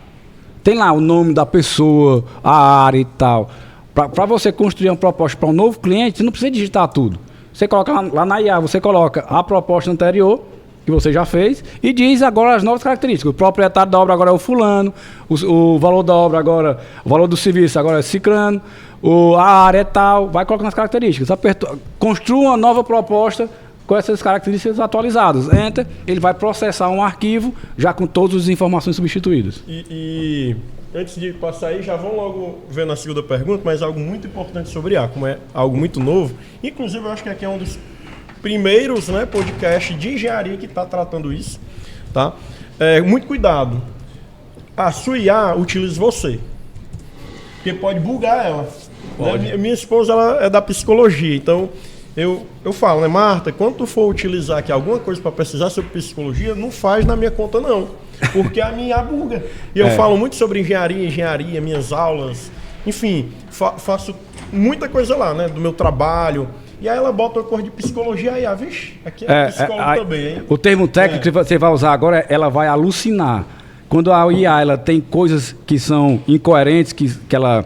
Tem lá o nome da pessoa, a área e tal. Para você construir uma proposta para um novo cliente, você não precisa digitar tudo. Você coloca lá na IA, você coloca a proposta anterior, que você já fez, e diz agora as novas características. O proprietário da obra agora é o fulano, o valor da obra agora, o valor do serviço agora é ciclano, a área é tal, vai colocando as características. Construa uma nova proposta com essas características atualizadas. Enter, ele vai processar um arquivo já com todas as informações substituídas. E antes de passar aí, já vão logo ver na segunda pergunta, mas algo muito importante sobre IA, como é algo muito novo. Inclusive, eu acho que aqui é um dos primeiros, né, podcasts de engenharia que está tratando isso. Tá? Muito cuidado. A sua IA utiliza você, porque pode bugar ela. Né? Minha esposa ela é da psicologia, então... Eu falo, né, Marta, quando tu for utilizar aqui alguma coisa para pesquisar sobre psicologia, não faz na minha conta não, porque a minha buga. E eu falo muito sobre engenharia, minhas aulas, enfim, faço muita coisa lá, né, do meu trabalho. E aí ela bota uma coisa de psicologia aí, vixe, aqui é psicólogo também, hein? O termo técnico que você vai usar agora, ela vai alucinar. Quando a IA ela tem coisas que são incoerentes, que ela...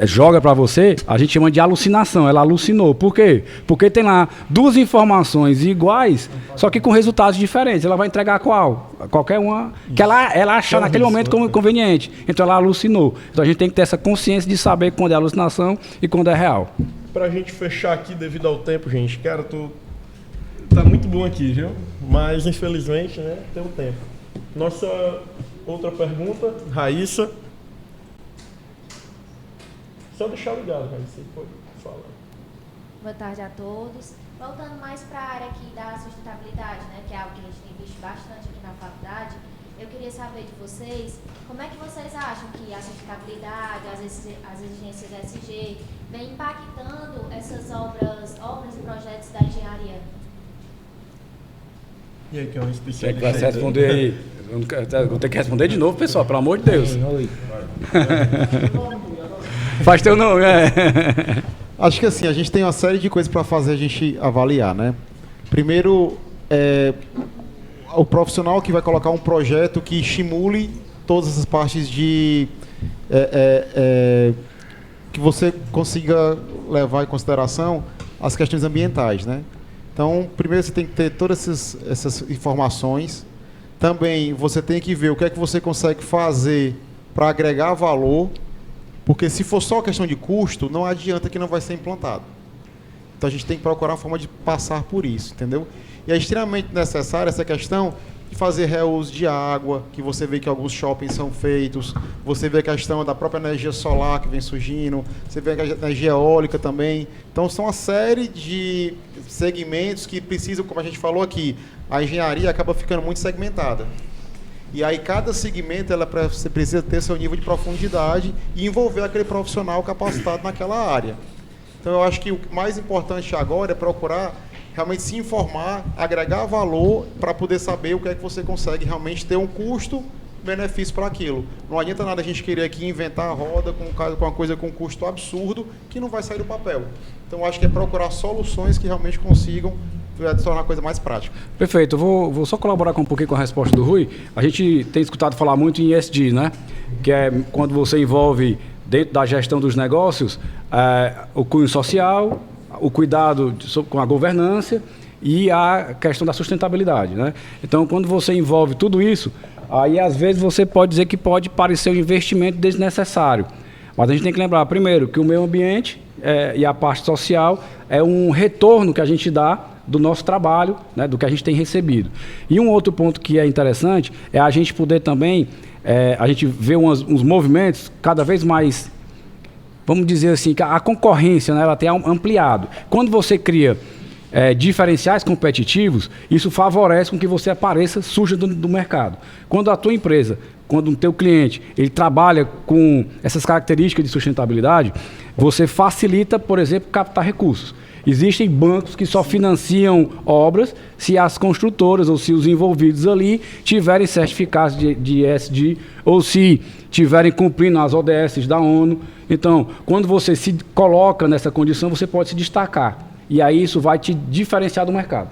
joga para você, a gente chama de alucinação. Ela alucinou. Por quê? Porque tem lá duas informações iguais, só que com resultados diferentes. Ela vai entregar qual? Qualquer uma que ela achar naquele momento como conveniente. Então ela alucinou. Então a gente tem que ter essa consciência de saber quando é alucinação e quando é real. Pra gente fechar aqui devido ao tempo, gente, cara, tá muito bom aqui, viu? Mas infelizmente, né, tem o tempo. Nossa outra pergunta, Raíssa. Só deixar ligado, Raíssa, você pode falar. Boa tarde a todos. Voltando mais para a área aqui da sustentabilidade, né, que é algo que a gente tem visto bastante aqui na faculdade, eu queria saber de vocês, como é que vocês acham que a sustentabilidade, as exigências ESG, vem impactando essas obras e projetos da engenharia? E aí, que é um Quer especialista. que você responder aí? Vou ter que responder de novo, pessoal, pelo amor de Deus. Faz teu nome, Acho que assim, a gente tem uma série de coisas para fazer a gente avaliar, né? Primeiro, o profissional que vai colocar um projeto que estimule todas essas partes de... que você consiga levar em consideração as questões ambientais, né? Então, primeiro você tem que ter todas essas informações. Também você tem que ver o que é que você consegue fazer para agregar valor, porque se for só questão de custo, não adianta que não vai ser implantado. Então a gente tem que procurar uma forma de passar por isso, entendeu? E é extremamente necessária essa questão de fazer reuso de água, que você vê que alguns shoppings são feitos, você vê a questão da própria energia solar que vem surgindo, você vê a energia eólica também. Então são uma série de segmentos que precisam, como a gente falou aqui, a engenharia acaba ficando muito segmentada. E aí cada segmento você precisa ter seu nível de profundidade e envolver aquele profissional capacitado naquela área. Então eu acho que o mais importante agora é procurar realmente se informar, agregar valor para poder saber o que é que você consegue realmente ter um custo-benefício para aquilo. Não adianta nada a gente querer aqui inventar a roda com uma coisa com um custo absurdo que não vai sair do papel. Então eu acho que é procurar soluções que realmente consigam tornar a coisa mais prática. Perfeito. Eu vou só colaborar com um pouquinho com a resposta do Rui. A gente tem escutado falar muito em ESG, né? Que é quando você envolve dentro da gestão dos negócios o cunho social, o cuidado com a governança e a questão da sustentabilidade, né? Então, quando você envolve tudo isso, aí às vezes você pode dizer que pode parecer um investimento desnecessário. Mas a gente tem que lembrar, primeiro, que o meio ambiente e a parte social é um retorno que a gente dá do nosso trabalho, né, do que a gente tem recebido. E um outro ponto que é interessante é a gente poder também, a gente ver uns movimentos cada vez mais, vamos dizer assim, que a concorrência, né, ela tem ampliado. Quando você cria diferenciais competitivos, isso favorece com que você apareça suja do mercado. Quando a tua empresa, quando o teu cliente, ele trabalha com essas características de sustentabilidade, você facilita, por exemplo, captar recursos. Existem bancos que só financiam obras se as construtoras ou se os envolvidos ali tiverem certificados de ESG ou se tiverem cumprindo as ODS da ONU. Então, quando você se coloca nessa condição, você pode se destacar. E aí isso vai te diferenciar do mercado.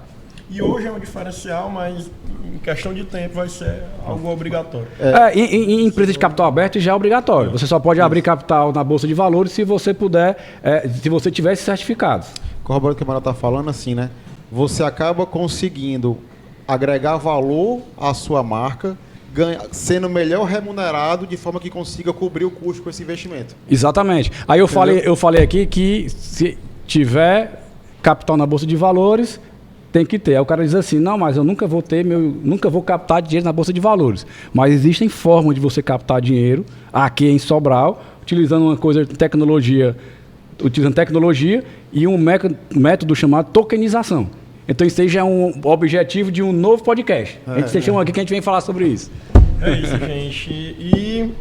E hoje é um diferencial, mas em questão de tempo vai ser algo obrigatório. Em empresa de capital aberto já é obrigatório. Você só pode abrir capital na Bolsa de Valores se você puder, se você tiver esses certificados. Corroborando o que a Mara está falando, assim, né? Você acaba conseguindo agregar valor à sua marca, sendo melhor remunerado de forma que consiga cobrir o custo com esse investimento. Exatamente. Aí eu falei aqui que se tiver capital na Bolsa de Valores, tem que ter. Aí o cara diz assim, não, mas eu nunca vou captar dinheiro na Bolsa de Valores. Mas existem formas de você captar dinheiro aqui em Sobral, utilizando uma coisa de tecnologia e um método chamado tokenização. Então isso aí já é um objetivo de um novo podcast. A gente chama aqui que a gente vem falar sobre isso. É isso, gente. E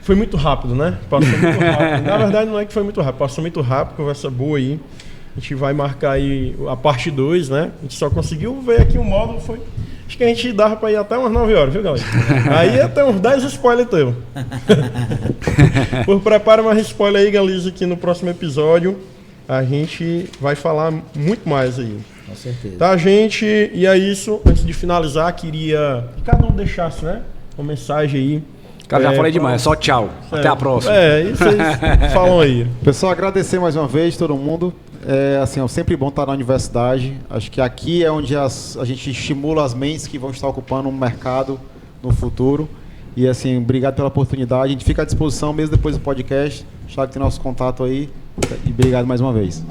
foi muito rápido, né? Passou muito rápido. Na verdade não é que foi muito rápido, passou muito rápido, conversa boa aí. A gente vai marcar aí a parte 2, né? A gente só conseguiu ver aqui o módulo, acho que a gente dava para ir até umas 9 horas, viu, galera? Aí até uns 10 spoilers teu. Prepara mais spoiler aí, Galiza, que no próximo episódio a gente vai falar muito mais aí. Com certeza. Tá, gente? E é isso. Antes de finalizar, queria que cada um deixasse, né? Uma mensagem aí. Cara, já falei demais. Só tchau. Até a próxima. Isso aí. Falam aí. Pessoal, agradecer mais uma vez todo mundo. É sempre bom estar na universidade. Acho que aqui é onde a gente estimula as mentes que vão estar ocupando um mercado no futuro. E assim, obrigado pela oportunidade. A gente fica à disposição mesmo depois do podcast. Thiago tem nosso contato aí. E obrigado mais uma vez.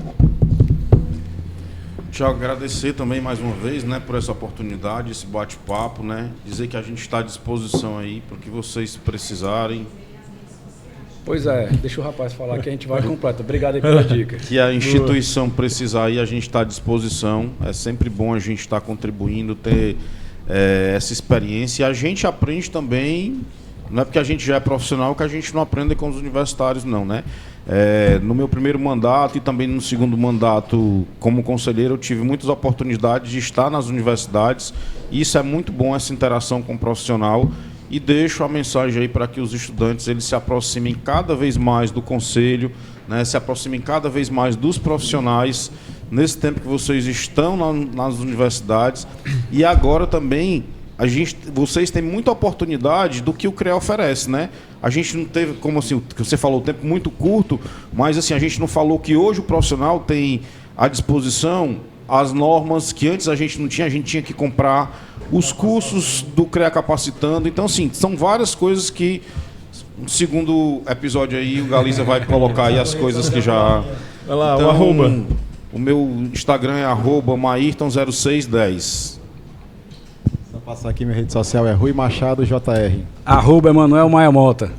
Thiago, agradecer também mais uma vez, né, por essa oportunidade, esse bate-papo, né? Dizer que a gente está à disposição aí para o que vocês precisarem. Pois é, deixa o rapaz falar que a gente vai completo. Obrigado aí pela dica. Que a instituição precisar aí, a gente está à disposição. É sempre bom a gente estar contribuindo, ter essa experiência. E a gente aprende também, não é porque a gente já é profissional que a gente não aprende com os universitários, não, né? No meu primeiro mandato e também no segundo mandato como conselheiro, eu tive muitas oportunidades de estar nas universidades. E isso é muito bom, essa interação com o profissional. E deixo a mensagem aí para que os estudantes eles se aproximem cada vez mais do conselho, né, se aproximem cada vez mais dos profissionais nesse tempo que vocês estão nas universidades. E agora também vocês têm muita oportunidade do que o CREA oferece, né? A gente não teve, como assim, que você falou, o tempo muito curto, mas assim, a gente não falou que hoje o profissional tem à disposição as normas que antes a gente não tinha, a gente tinha que comprar os cursos do CREA Capacitando. Então, assim, são várias coisas que, no segundo episódio aí, o Galiza vai colocar aí as coisas que já... Vai lá, então, o arroba. O meu Instagram é @mairton0610. Vou passar aqui, minha rede social é Rui Machado JR. @Emanuel Maia Mota.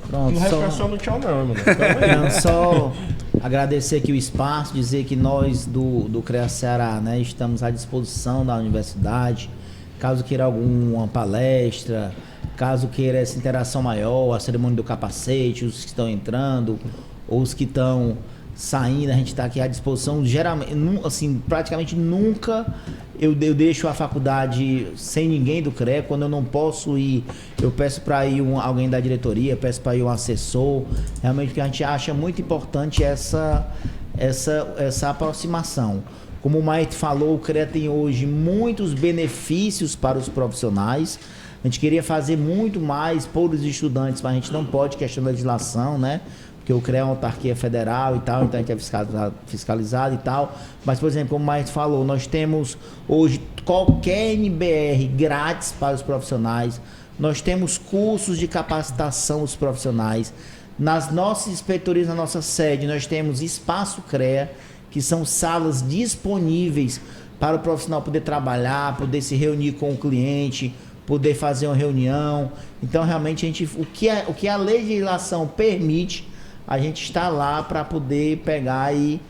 Pronto, Não só... reflexão no tchau não, mano. Não, só agradecer aqui o espaço, dizer que nós do CREA Ceará, né, estamos à disposição da universidade, caso queira alguma palestra, caso queira essa interação maior, a cerimônia do capacete, os que estão entrando, ou os que estão saindo, a gente está aqui à disposição. Geralmente, assim, praticamente nunca eu deixo a faculdade sem ninguém do CREA. Quando eu não posso ir, eu peço para ir alguém da diretoria, peço para ir um assessor. Realmente, o que a gente acha muito importante é essa aproximação. Como o Maite falou, o CREA tem hoje muitos benefícios para os profissionais. A gente queria fazer muito mais por os estudantes, mas a gente não pode, questão da legislação, né? Porque o CREA é uma autarquia federal e tal, então a gente é fiscalizado e tal. Mas, por exemplo, como o Maite falou, nós temos hoje qualquer NBR grátis para os profissionais. Nós temos cursos de capacitação dos profissionais. Nas nossas inspetorias, na nossa sede, nós temos Espaço CREA, que são salas disponíveis para o profissional poder trabalhar, poder se reunir com o cliente, poder fazer uma reunião. Então, realmente, o que a legislação permite, a gente está lá para poder pegar e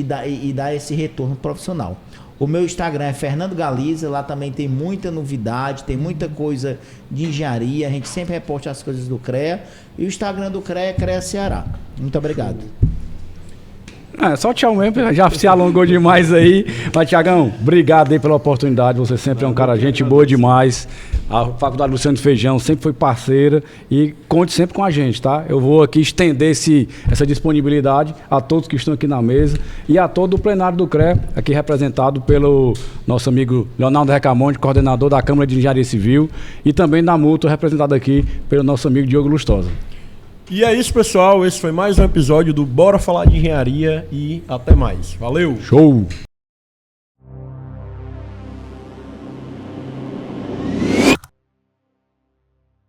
dar esse retorno profissional. O meu Instagram é Fernando Galiza, lá também tem muita novidade, tem muita coisa de engenharia, a gente sempre reposta as coisas do CREA. E o Instagram do CREA é CREA Ceará. Muito obrigado. Só tchau mesmo, já se alongou demais aí. Mas, Tiagão, obrigado aí pela oportunidade. Você sempre é um cara, gente boa demais. A Faculdade Luciano Feijão sempre foi parceira e conte sempre com a gente, tá? Eu vou aqui estender essa disponibilidade a todos que estão aqui na mesa e a todo o plenário do CREA, aqui representado pelo nosso amigo Leonardo Recamões, coordenador da Câmara de Engenharia Civil, e também da Mútua, representado aqui pelo nosso amigo Diogo Lustosa. E é isso, pessoal. Esse foi mais um episódio do Bora Falar de Engenharia e até mais. Valeu! Show!